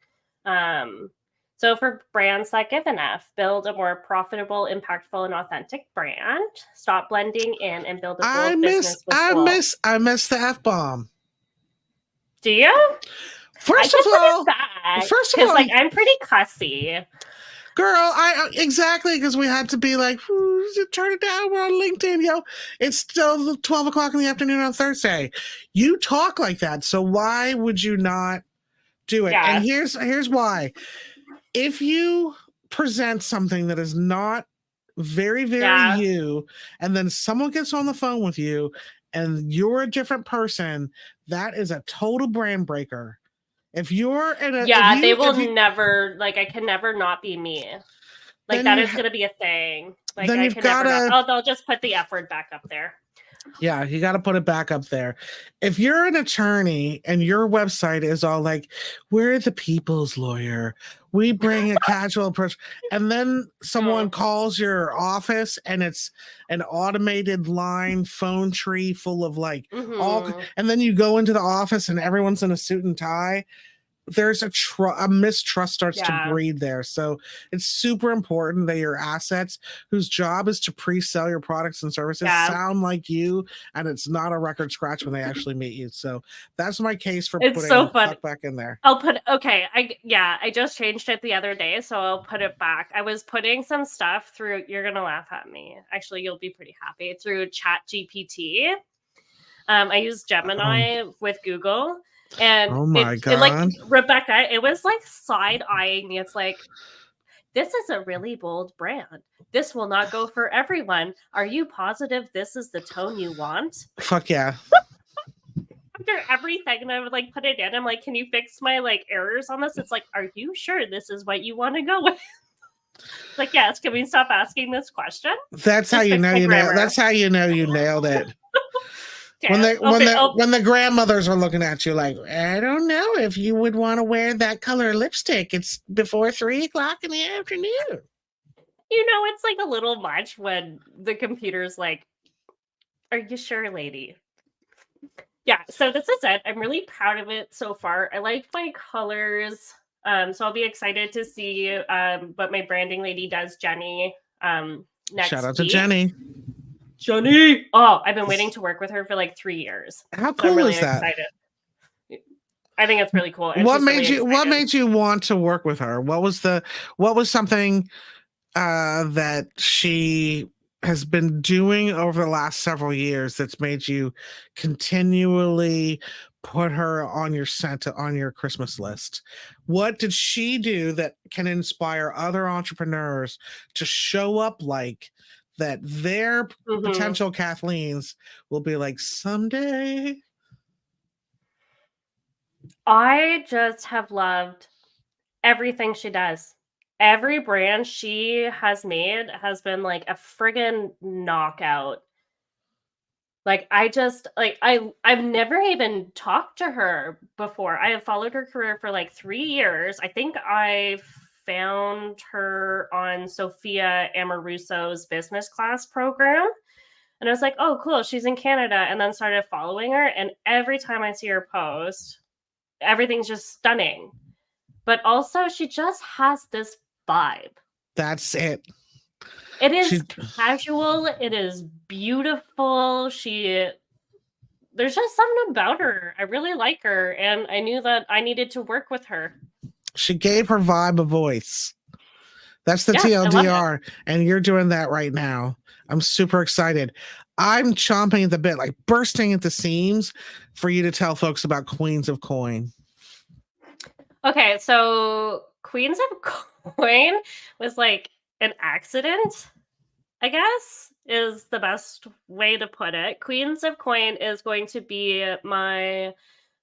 Speaker 1: So for brands that give enough, build a more profitable, impactful, and authentic brand. Stop blending in and build a bold business with soul.
Speaker 2: I miss the F-bomb.
Speaker 1: Do you?
Speaker 2: First of all,
Speaker 1: like I'm pretty cussy.
Speaker 2: Girl, exactly, because we had to be like, turn it down. We're on LinkedIn, yo. It's still 12 o'clock in the afternoon on Thursday. You talk like that, so why would you not Do it. And
Speaker 1: Yeah.
Speaker 2: here's why. If you present something that is not very, very
Speaker 1: Yeah.
Speaker 2: you, and then someone gets on the phone with you and you're a different person, that is a total brand breaker. If you're in a
Speaker 1: Yeah, they will
Speaker 2: if you
Speaker 1: never, like, I can never not be me. Like,
Speaker 2: then
Speaker 1: that
Speaker 2: you
Speaker 1: is gonna be a thing. Like,
Speaker 2: then
Speaker 1: I
Speaker 2: you've
Speaker 1: can never not.
Speaker 2: gotta
Speaker 1: Oh, they'll just put the F word back up there.
Speaker 2: yeah, you got to put it back up there. If you're an attorney and your website is all like, we're the people's lawyer, we bring a casual approach, and then someone
Speaker 1: Oh.
Speaker 2: calls your office and it's an automated line phone tree full of like all,
Speaker 1: Mm-hmm.
Speaker 2: and then you go into the office and everyone's in a suit and tie, there's a mistrust starts to
Speaker 1: Yeah.
Speaker 2: breed there. So it's super important that your assets, whose job is to pre-sell your products and services,
Speaker 1: Yeah.
Speaker 2: sound like you, and it's not a record scratch when they actually meet you. So that's my case for
Speaker 1: It's so
Speaker 2: putting
Speaker 1: fun.
Speaker 2: Tuck back in there.
Speaker 1: I just changed it the other day, so I'll put it back. I was putting some stuff through, you're gonna laugh at me. Actually, you'll be pretty happy, through Chat GPT. I use
Speaker 2: Oh,
Speaker 1: Gemini with Google, and
Speaker 2: oh my
Speaker 1: it like,
Speaker 2: God.
Speaker 1: Rebecca, it was like side eyeing me. It's like, this is a really bold brand. This will not go for everyone. Are you positive this is the tone you want?
Speaker 2: Fuck yeah.
Speaker 1: After everything, and I would like put it in. I'm like, can you fix my like errors on this? It's like, are you sure this is what you want to go with? Like, yes. Can we stop asking this question?
Speaker 2: That's how
Speaker 1: Just
Speaker 2: you
Speaker 1: fix
Speaker 2: know
Speaker 1: my
Speaker 2: you nailed.
Speaker 1: grammar.
Speaker 2: That's how you know you nailed it.
Speaker 1: Okay. I'll,
Speaker 2: When the grandmothers are looking at you like, I don't know if you would want to wear that color lipstick. It's before 3 o'clock in the afternoon.
Speaker 1: it's like a little much when the computer's like, are you sure, lady? Yeah, so this is it. I'm really proud of it so far. I like my colors. So I'll be excited to see what my branding lady does, Jenny,
Speaker 2: Shout
Speaker 1: next
Speaker 2: out to
Speaker 1: week.
Speaker 2: Jenny.
Speaker 1: Jenny! Oh, I've been waiting to work with her for like 3 years.
Speaker 2: How
Speaker 1: So I'm
Speaker 2: cool
Speaker 1: really
Speaker 2: is that?
Speaker 1: excited. I think it's really cool. And she's really
Speaker 2: What
Speaker 1: excited.
Speaker 2: made you want to work with her? What was something that she has been doing over the last several years that's made you continually put her on your on your Christmas list? What did she do that can inspire other entrepreneurs to show up like that their
Speaker 1: Hmm.
Speaker 2: potential Kathleen's will be like someday?
Speaker 1: I just have loved everything she does. Every brand she has made has been like a friggin' knockout. Like, I just like I've never even talked to her before. I have followed her career for like 3 years. I think I found her on Sophia Amoruso's business class program. And I was like, "Oh, cool, she's in Canada." And then started following her, and every time I see her post, everything's just stunning. But also she just has this vibe.
Speaker 2: That's it.
Speaker 1: It is
Speaker 2: She
Speaker 1: casual, it is beautiful. There's just something about her. I really like her, and I knew that I needed to work with her.
Speaker 2: she gave her vibe a voice. That's the
Speaker 1: Yeah, I love it.
Speaker 2: TLDR, and you're doing that right now. I'm super excited. I'm chomping at the bit, like bursting at the seams for you to tell folks about Queens of Coin.
Speaker 1: Okay, so Queens of Coin was like an accident, I guess, is the best way to put it. Queens of Coin is going to be my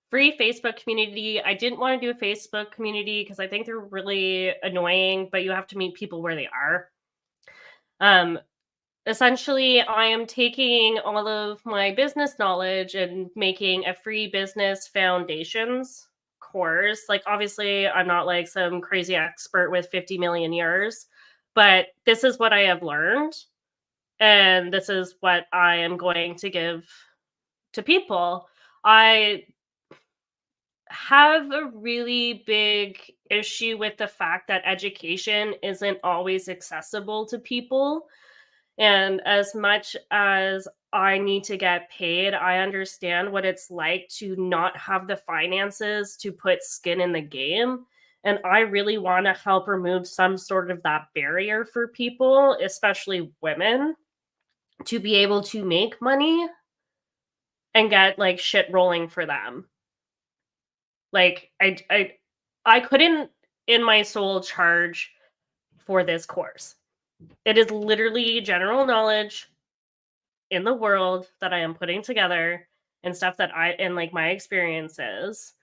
Speaker 1: free Facebook community. I didn't want to do a Facebook community because I think they're really annoying, but you have to meet people where they are. Um, Essentially, I am taking all of my business knowledge and making a free business foundations course. Like, obviously, I'm not like some crazy expert with 50 million years, but this is what I have learned. And this is what I am going to give to people. I have a really big issue with the fact that education isn't always accessible to people. And as much as I need to get paid, I understand what it's like to not have the finances to put skin in the game. And I really want to help remove some sort of that barrier for people, especially women, to be able to make money and get like shit rolling for them. Like, I I couldn't in my soul charge for this course. It is literally general knowledge in the world that I am putting together and stuff that and like my experiences.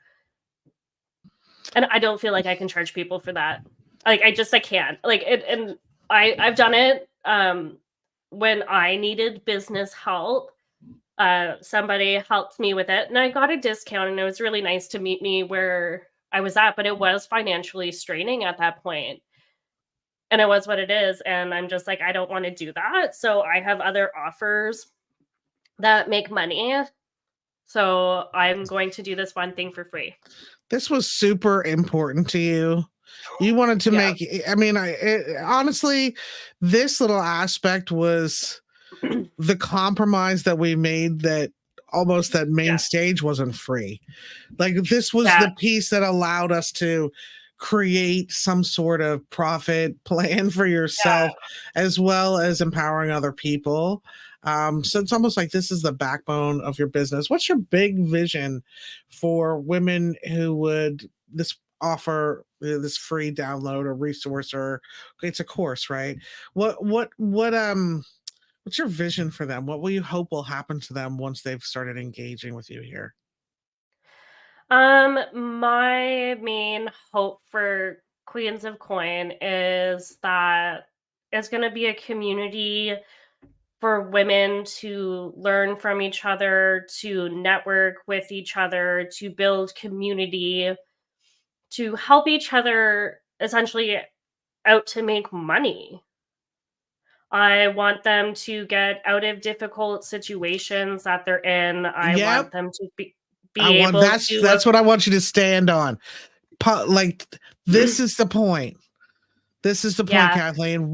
Speaker 1: And I don't feel like I can charge people for that. Like I can't. Like it and I've done it when I needed business help. Somebody helped me with it and I got a discount and it was really nice to meet me where I was at, but it was financially straining at that point. And it was what it is. And I'm just like, I don't want to do that. So I have other offers that make money. So I'm going to do this one thing for free.
Speaker 2: This was super important to you. You wanted to
Speaker 1: Yeah.
Speaker 2: make, I mean, honestly, this little aspect was the compromise that we made, that almost that main
Speaker 1: Yeah.
Speaker 2: stage wasn't free. Like, this was
Speaker 1: Yeah.
Speaker 2: the piece that allowed us to create some sort of profit plan for
Speaker 1: Yeah.
Speaker 2: yourself, as well as empowering other people. So it's almost like this is the backbone of your business. What's your big vision for women who would this offer this free download or resource, or it's a course, right? What's your vision for them? What will you hope will happen to them once they've started engaging with you here?
Speaker 1: My main hope for Queens of Coin is that it's going to be a community for women to learn from each other, to network with each other, to build community, to help each other essentially out to make money. I want them to get out of difficult situations that they're in. I
Speaker 2: Yep.
Speaker 1: want them to
Speaker 2: I
Speaker 1: be
Speaker 2: want
Speaker 1: able
Speaker 2: that's
Speaker 1: to
Speaker 2: that's what I want you to stand on. Like, this is the point. This is the point,
Speaker 1: yeah.
Speaker 2: Kathleen.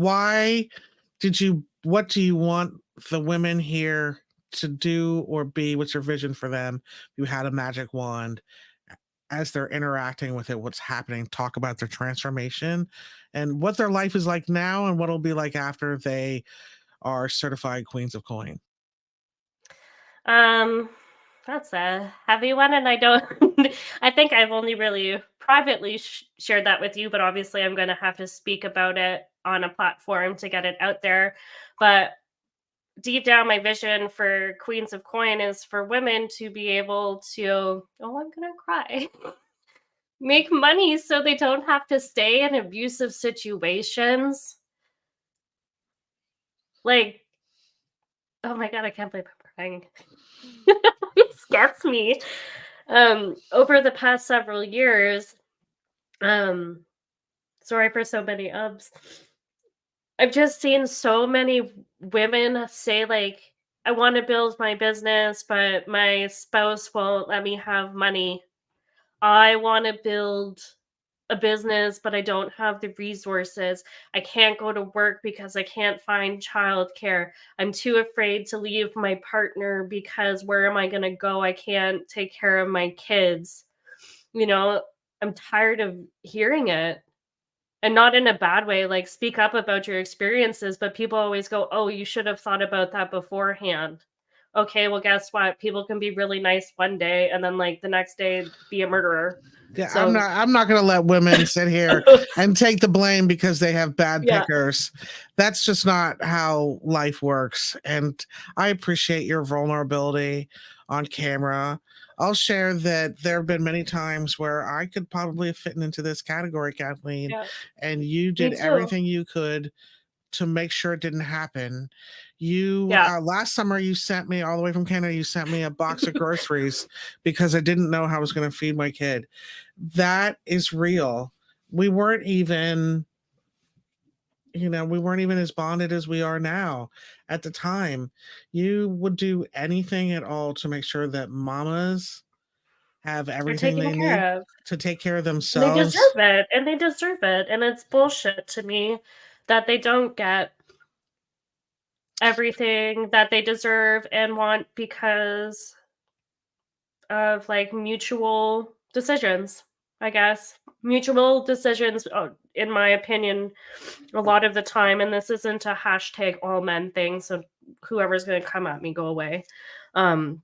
Speaker 2: What do you want the women here to do or be? What's your vision for them? If you had a magic wand, as they're interacting with it, what's happening? Talk about their transformation and what their life is like now and what it'll be like after they are certified Queens of Coin.
Speaker 1: Um, that's a heavy one, and I don't. I think I've only really privately shared that with you, but obviously, I'm going to have to speak about it on a platform to get it out there. But deep down, my vision for Queens of Coin is for women to be able to. Oh, I'm gonna cry. Make money so they don't have to stay in abusive situations. Like, oh my god, I can't believe I'm crying. It gets me. Over the past several years, um, sorry for so many ubs. I've just seen so many women say like, I want to build my business, but my spouse won't let me have money. I want to build a business, but I don't have the resources. I can't go to work because I can't find childcare. I'm too afraid to leave my partner because where am I going to go? I can't take care of my kids. You know, I'm tired of hearing it. And not in a bad way, like speak up about your experiences, but people always go, "Oh, you should have thought about that beforehand." Okay, well guess what? People can be really nice one day and then like the next day be a murderer.
Speaker 2: Yeah,
Speaker 1: So
Speaker 2: I'm not gonna let women sit here and take the blame because they have bad
Speaker 1: yeah.
Speaker 2: pickers. That's just not how life works. And I appreciate your vulnerability on camera. I'll share that there have been many times where I could probably have fitted into this category, Kathleen,
Speaker 1: Yeah.
Speaker 2: and you
Speaker 1: Me
Speaker 2: did
Speaker 1: too.
Speaker 2: everything you could to make sure it didn't happen. You
Speaker 1: Yeah.
Speaker 2: last summer you sent me all the way from Canada. You sent me a box of groceries because I didn't know how I was going to feed my kid. That is real. We weren't even, we weren't even as bonded as we are now. At the time, you would do anything at all to make sure that mamas have
Speaker 1: They're
Speaker 2: everything
Speaker 1: taken
Speaker 2: they need
Speaker 1: care of.
Speaker 2: to take care of
Speaker 1: And they
Speaker 2: themselves.
Speaker 1: deserve it. And they deserve it. And it's bullshit to me that they don't get everything that they deserve and want because of like mutual decisions, I guess. Mutual decisions, in my opinion, a lot of the time. And this isn't a hashtag all men thing. So whoever's going to come at me, go away. Um,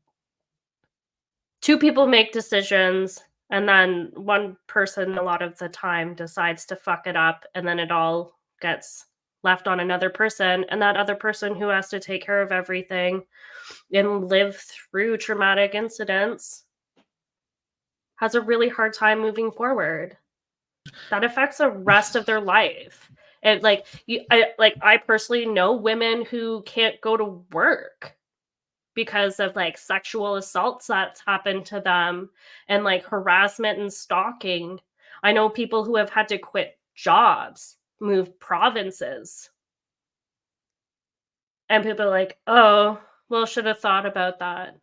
Speaker 1: Two people make decisions And then one person a lot of the time decides to fuck it up, and then it all gets left on another person, and that other person who has to take care of everything and live through traumatic incidents has a really hard time moving forward. That affects the rest of their life. And I personally know women who can't go to work because of like sexual assaults that's happened to them and like harassment and stalking. I know people who have had to quit jobs, move provinces. And people are like, "Oh, well, should have thought about that."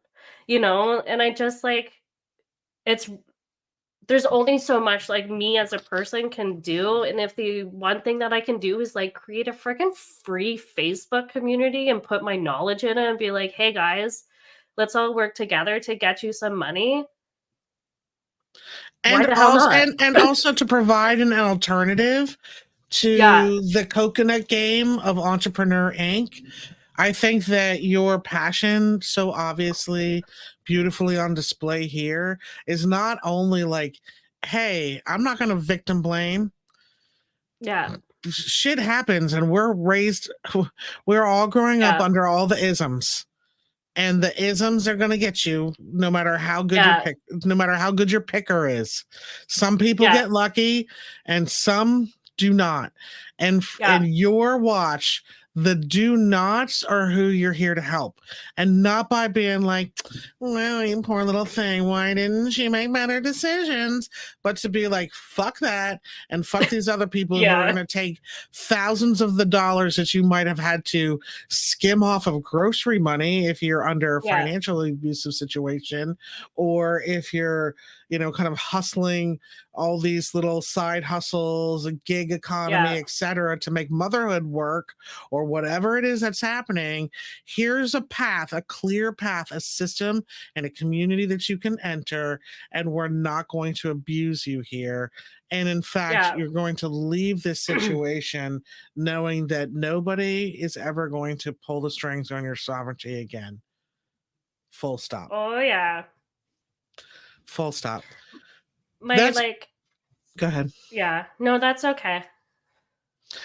Speaker 1: And I just like it's there's only so much like me as a person can do, and if the one thing that I can do is like create a freaking free Facebook community and put my knowledge in it and be like, "Hey guys, let's all work together to get you some money." Why
Speaker 2: And
Speaker 1: the hell
Speaker 2: also
Speaker 1: not?
Speaker 2: and also to provide an alternative
Speaker 1: Yeah,
Speaker 2: to the coconut game of Entrepreneur Inc. I think that your passion, so obviously beautifully on display here, is not only like, hey, I'm not going to victim blame.
Speaker 1: yeah,
Speaker 2: Shit happens, and we're all growing up
Speaker 1: yeah,
Speaker 2: under all the isms. And the isms are going to get you no matter how good
Speaker 1: yeah,
Speaker 2: no matter how good your picker is. Some people
Speaker 1: yeah,
Speaker 2: get lucky and some do not. And
Speaker 1: yeah,
Speaker 2: in your watch, the do nots are who you're here to help, and not by being like, well, you poor little thing, why didn't she make better decisions, but to be like, fuck that, and fuck these other people who are
Speaker 1: yeah,
Speaker 2: going to take thousands of the dollars that you might have had to skim off of grocery money if you're under a
Speaker 1: yeah,
Speaker 2: financially abusive situation, or if you're, kind of hustling all these little side hustles, a gig economy,
Speaker 1: yeah,
Speaker 2: etc., to make motherhood work, or whatever it is that's happening. Here's a path, a clear path, a system, and a community that you can enter, and we're not going to abuse you here. And in fact,
Speaker 1: yeah.
Speaker 2: you're going to leave this situation knowing that nobody is ever going to pull the strings on your sovereignty again. Full stop.
Speaker 1: Oh yeah.
Speaker 2: Full stop.
Speaker 1: My
Speaker 2: That's
Speaker 1: like
Speaker 2: Go ahead.
Speaker 1: Yeah. No, that's okay.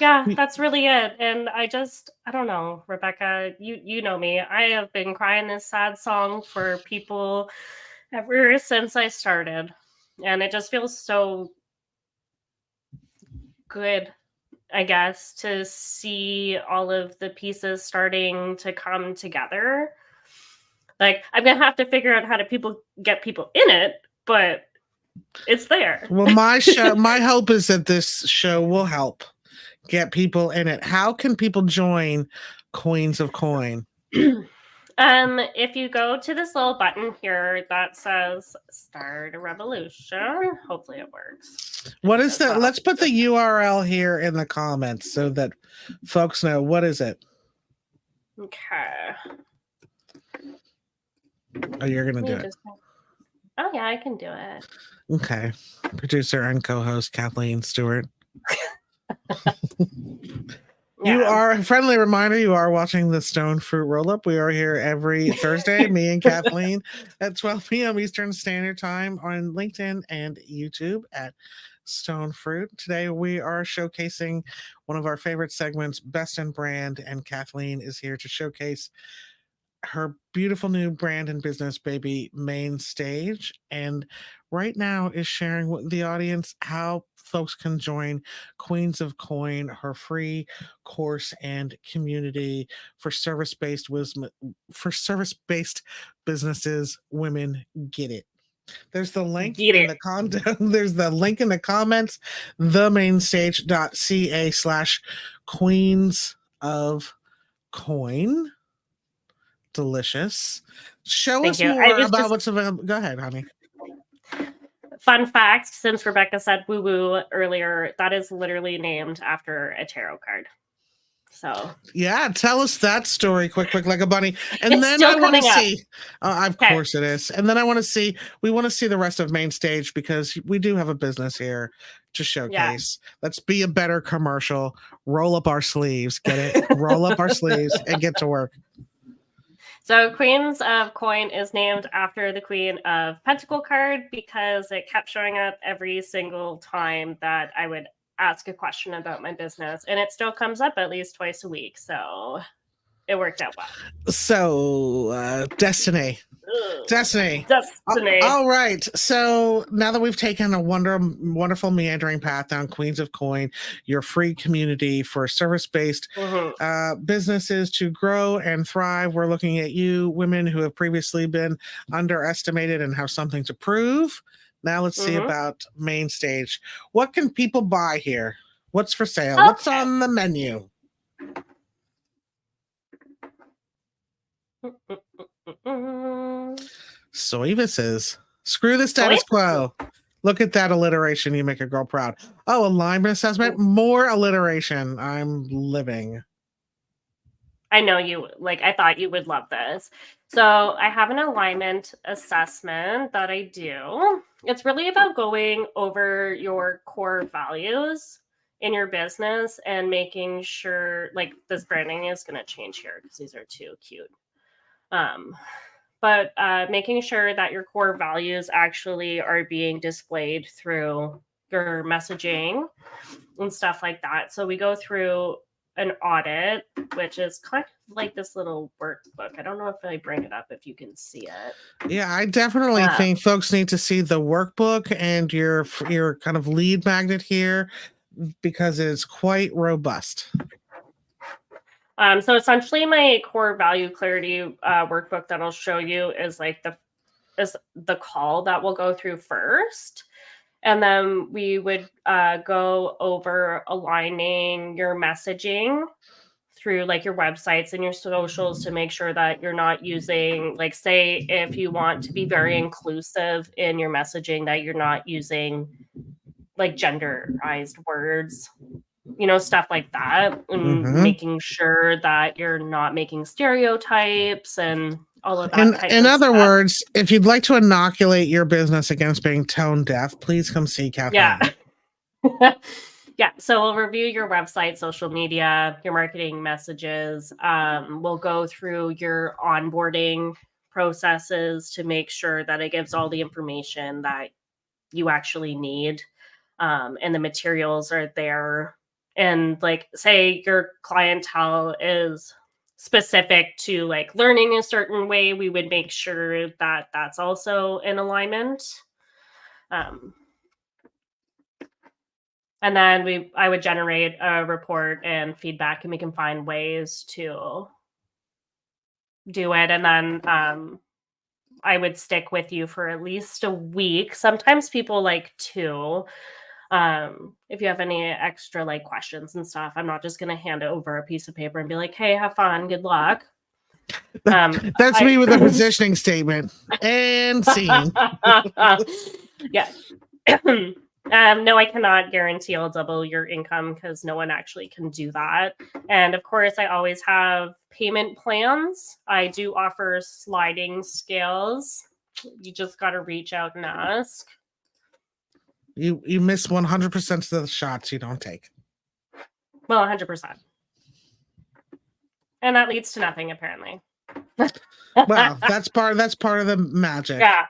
Speaker 1: Yeah, that's really it. And I don't know, Rebecca, you know me. I have been crying this sad song for people ever since I started. And it just feels so good, I guess, to see all of the pieces starting to come together. Like I'm gonna have to figure out how to people get people in it, but it's there.
Speaker 2: Well, my hope is that this show will help get people in it. How can people join Queens of Coin?
Speaker 1: If you go to this little button here that says "Start a Revolution," hopefully it works. If
Speaker 2: What
Speaker 1: it
Speaker 2: is
Speaker 1: does
Speaker 2: that?
Speaker 1: not,
Speaker 2: Let's put the URL here in the comments so that folks know. What is it?
Speaker 1: okay.
Speaker 2: Oh, you're going
Speaker 1: Let
Speaker 2: to
Speaker 1: me
Speaker 2: do it.
Speaker 1: just. Oh yeah, I can do it.
Speaker 2: Okay. Producer and co-host Kathleen Stewart. You
Speaker 1: Yeah,
Speaker 2: are, a friendly reminder, you are watching the Stone Fruit Roll Up. We are here every Thursday, me and Kathleen, at 12 p.m. Eastern Standard Time on LinkedIn and YouTube at Stone Fruit. Today we are showcasing one of our favorite segments, Best in Brand, and Kathleen is here to showcase her beautiful new brand and business, baby, Main Stage, and right now is sharing with the audience how folks can join Queens of Coin, her free course and community for service-based wisdom, for service-based businesses. Women get it. There's the link
Speaker 1: get
Speaker 2: in
Speaker 1: it.
Speaker 2: the there's the link in the comments, themainstage.ca/queens of coin. Delicious. Show
Speaker 1: Thank
Speaker 2: us
Speaker 1: you. I
Speaker 2: more
Speaker 1: was
Speaker 2: about
Speaker 1: just
Speaker 2: what's available. Go ahead, honey.
Speaker 1: fun fact. Since Rebecca said "woo woo" earlier, that is literally named after a tarot card. So
Speaker 2: Yeah, tell us that story quick, like a bunny. And
Speaker 1: it's
Speaker 2: then I
Speaker 1: still
Speaker 2: want to
Speaker 1: coming up.
Speaker 2: see, of
Speaker 1: Okay.
Speaker 2: course it is. And then I want to see, we want to see the rest of Main Stage because we do have a business here to
Speaker 1: Yeah.
Speaker 2: showcase. Let's be a better commercial. Roll up our sleeves. Get it? Roll up our sleeves and get to work.
Speaker 1: So Queens of Coin is named after the Queen of Pentacle card because it kept showing up every single time that I would ask a question about my business. And it still comes up at least twice a week. So it worked out well.
Speaker 2: So, Destiny. Destiny.
Speaker 1: Destiny.
Speaker 2: All right. So now that we've taken a wonderful meandering path down Queens of Coin, your free community for service-based businesses to grow and thrive, we're looking at you, women who have previously been underestimated and have something to prove. Now let's see about main stage. What can people buy here? What's for sale? Okay. What's on the menu? Soivis screw the status quo. Look at that alliteration. You make a girl proud. Oh, alignment assessment. More alliteration. I'm living.
Speaker 1: I know you like. I thought you would love this. So I have an alignment assessment that I do. It's really about going over your core values in your business and making sure, like, this branding is going to change here because these are too cute. But making sure that your core values actually are being displayed through your messaging and stuff like that. So we go through an audit, which is kind of like this little workbook. I don't know if I bring it up if you can see it.
Speaker 2: Yeah, I definitely think folks need to see the workbook and your kind of lead magnet here because it's quite robust.
Speaker 1: So essentially my core value clarity workbook that I'll show you is like the call that we'll go through first. And then we would go over aligning your messaging through like your websites and your socials to make sure that you're not using, like, say, if you want to be very inclusive in your messaging, that you're not using like genderized words, stuff like that, and making sure that you're not making stereotypes and all of that.
Speaker 2: In other words, if you'd like to inoculate your business against being tone deaf, please come see Kathleen.
Speaker 1: Yeah. Yeah. So we'll review your website, social media, your marketing messages. We'll go through your onboarding processes to make sure that it gives all the information that you actually need. And the materials are there. And like, say your clientele is specific to like learning a certain way, we would make sure that that's also in alignment. And then I would generate a report and feedback, and we can find ways to do it. And then I would stick with you for at least a week. Sometimes people like 2. If you have any extra like questions and stuff, I'm not just going to hand over a piece of paper and be like, hey, have fun, good luck.
Speaker 2: That's me with a positioning statement and scene.
Speaker 1: Yeah. No, I cannot guarantee I'll double your income because no one actually can do that. And of course, I always have payment plans. I do offer sliding scales. You just got to reach out and ask.
Speaker 2: You miss 100% of the shots you don't take.
Speaker 1: Well, 100%. And that leads to nothing, apparently.
Speaker 2: Well, that's part of the magic.
Speaker 1: Yeah.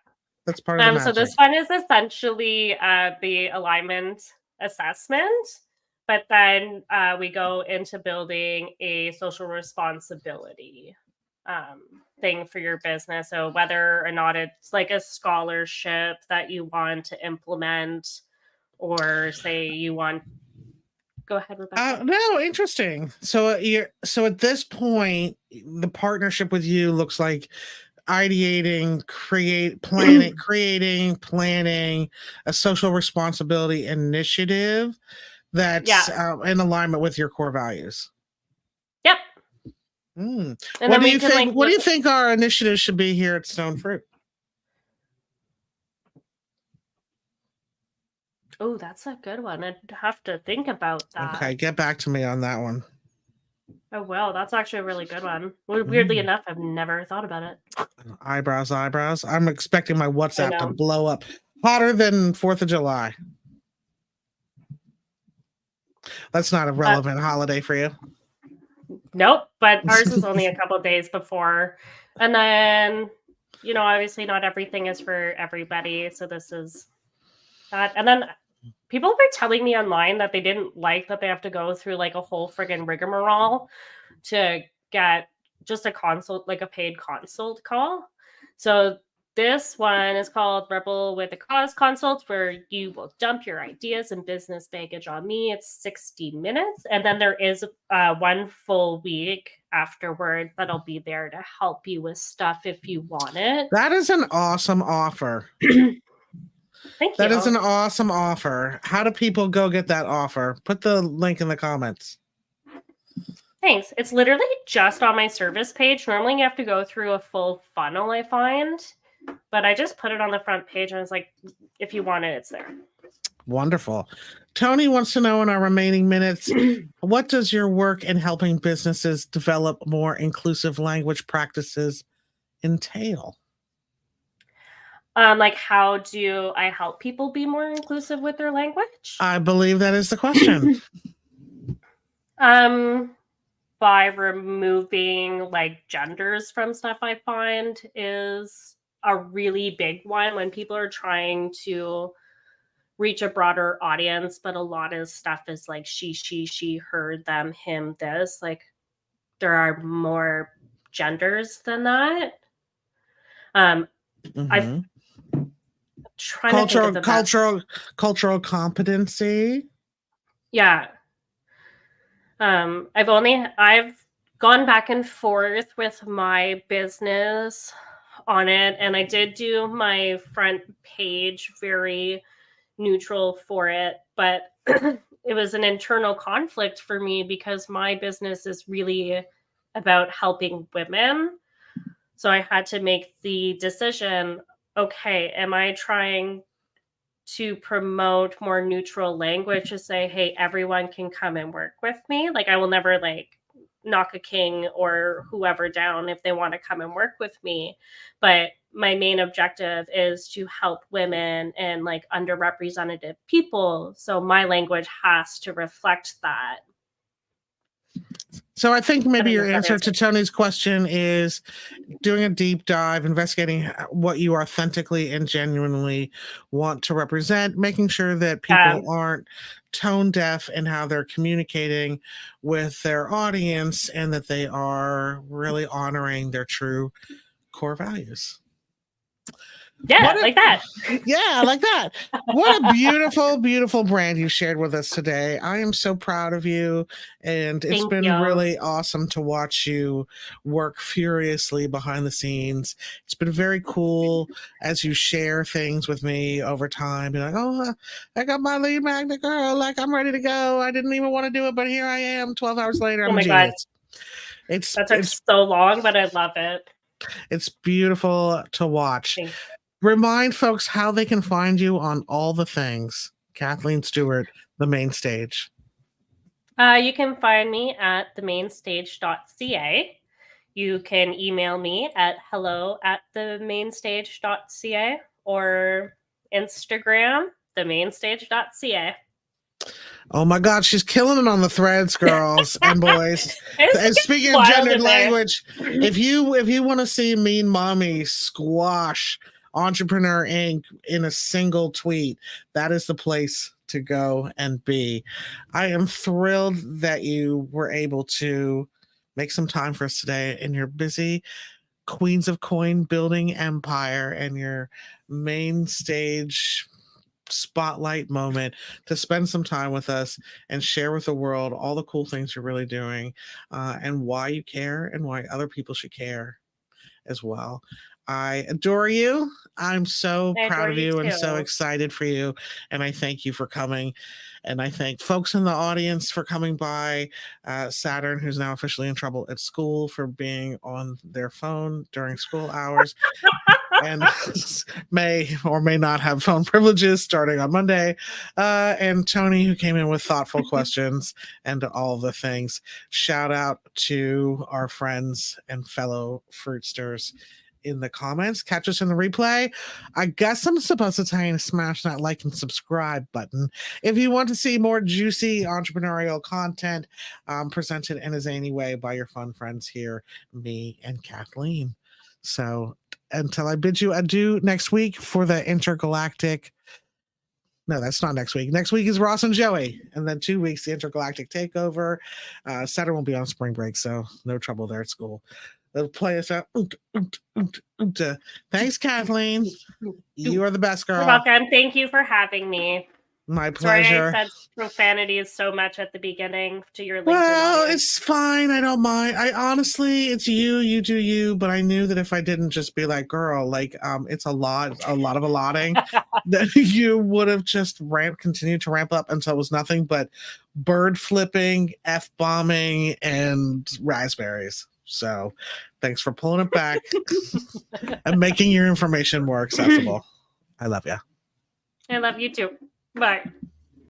Speaker 2: That's part of the magic.
Speaker 1: So this one is essentially the alignment assessment, but then we go into building a social responsibility thing for your business. So whether or not it's like a scholarship that you want to implement, or say you want. Go ahead, Rebecca.
Speaker 2: No, interesting. So at this point, the partnership with you looks like ideating, planning a social responsibility initiative that's in alignment with your core values.
Speaker 1: Yep.
Speaker 2: What do you think? What do you think our initiative should be here at Stone Fruit?
Speaker 1: Oh, that's a good one. I'd have to think about that.
Speaker 2: Okay, get back to me on that one.
Speaker 1: Oh, well, that's actually a really good one. Weirdly enough, I've never thought about it.
Speaker 2: Eyebrows. I'm expecting my WhatsApp to blow up. Hotter than 4th of July. That's not a relevant holiday for you.
Speaker 1: Nope, but ours is only a couple of days before And then, obviously not everything is for everybody. So this is that. And then people were telling me online that they didn't like that they have to go through like a whole friggin' rigmarole to get just a consult, like a paid consult call. So this one is called Rebel with a Cause Consult, where you will dump your ideas and business baggage on me. It's 60 minutes. And then there is one full week afterward that'll be there to help you with stuff if you want it.
Speaker 2: That is an awesome offer.
Speaker 1: Thank you.
Speaker 2: That is an awesome offer. How do people go get that offer? Put the link in the comments.
Speaker 1: Thanks. It's literally just on my service page. Normally you have to go through a full funnel, I find. But I just put it on the front page and I was like, if you want it, it's there.
Speaker 2: Wonderful. Tony wants to know in our remaining minutes, what does your work in helping businesses develop more inclusive language practices entail?
Speaker 1: Like, how do I help people be more inclusive with their language?
Speaker 2: I believe that is the question.
Speaker 1: By removing like genders from stuff, I find is a really big one when people are trying to reach a broader audience, but a lot of stuff is like she, her, them, him, this. Like, there are more genders than that. I've trying to think of the
Speaker 2: cultural competency.
Speaker 1: Yeah. I've gone back and forth with my business on it, and I did do my front page very neutral for it, but it was an internal conflict for me because my business is really about helping women. So I had to make the decision, okay, am I trying to promote more neutral language to say, hey, everyone can come and work with me? Like, I will never like knock a king or whoever down if they want to come and work with me. But my main objective is to help women and like underrepresented people. So my language has to reflect that.
Speaker 2: So I think maybe your answer to Tony's question is doing a deep dive, investigating what you authentically and genuinely want to represent, making sure that people aren't tone deaf in how they're communicating with their audience and that they are really honoring their true core values.
Speaker 1: Yeah, like that.
Speaker 2: Yeah, like that. What a beautiful, beautiful brand you shared with us today. I am so proud of you. And it's been really awesome to watch you work furiously behind the scenes. It's been very cool as you share things with me over time. You're like, oh, I got my lead magnet, girl. Like, I'm ready to go. I didn't even want to do it, but here I am 12 hours later. I'm a genius.
Speaker 1: That took so long, but I love it.
Speaker 2: It's beautiful to watch. Remind folks how they can find you on all the things. Kathleen Stewart, The Main Stage.
Speaker 1: You can find me at themainstage.ca. You can email me at hello@themainstage.ca or Instagram, themainstage.ca.
Speaker 2: Oh my God, she's killing it on the threads, girls and boys. And speaking of gendered language, if you want to see Mean Mommy squash Entrepreneur Inc. in a single tweet, that is the place to go and be. I am thrilled that you were able to make some time for us today in your busy Queens of Coin building empire and your main stage spotlight moment to spend some time with us and share with the world all the cool things you're really doing and why you care and why other people should care as well. I adore you. I'm so proud of you and so excited for you. And I thank you for coming. And I thank folks in the audience for coming by. Saturn, who's now officially in trouble at school for being on their phone during school hours. And may or may not have phone privileges starting on Monday. And Tony, who came in with thoughtful questions and all the things. Shout out to our friends and fellow fruitsters in the comments. Catch us in the replay. I guess I'm supposed to tell you to smash that like and subscribe button if you want to see more juicy entrepreneurial content presented in a zany way by your fun friends here, me and Kathleen. So until I bid you adieu next week for the intergalactic. No, that's not next week. Next week is Ross and Joey. And then 2 weeks, the intergalactic takeover. Saturn will be on spring break, so no trouble there at school. They'll play us out. Thanks, Kathleen. You are the best girl.
Speaker 1: You're welcome. Thank you for having me.
Speaker 2: My pleasure.
Speaker 1: Sorry I said profanities so much at the beginning to your LinkedIn
Speaker 2: Well,
Speaker 1: audience.
Speaker 2: it's fine. I don't mind. I honestly, it's you do you. But I knew that if I didn't just be like, girl, like, it's a lot of allotting, that you would have just continued to ramp up until it was nothing but bird flipping, F bombing, and raspberries. So thanks for pulling it back and making your information more accessible. I love you.
Speaker 1: I love you too. Bye.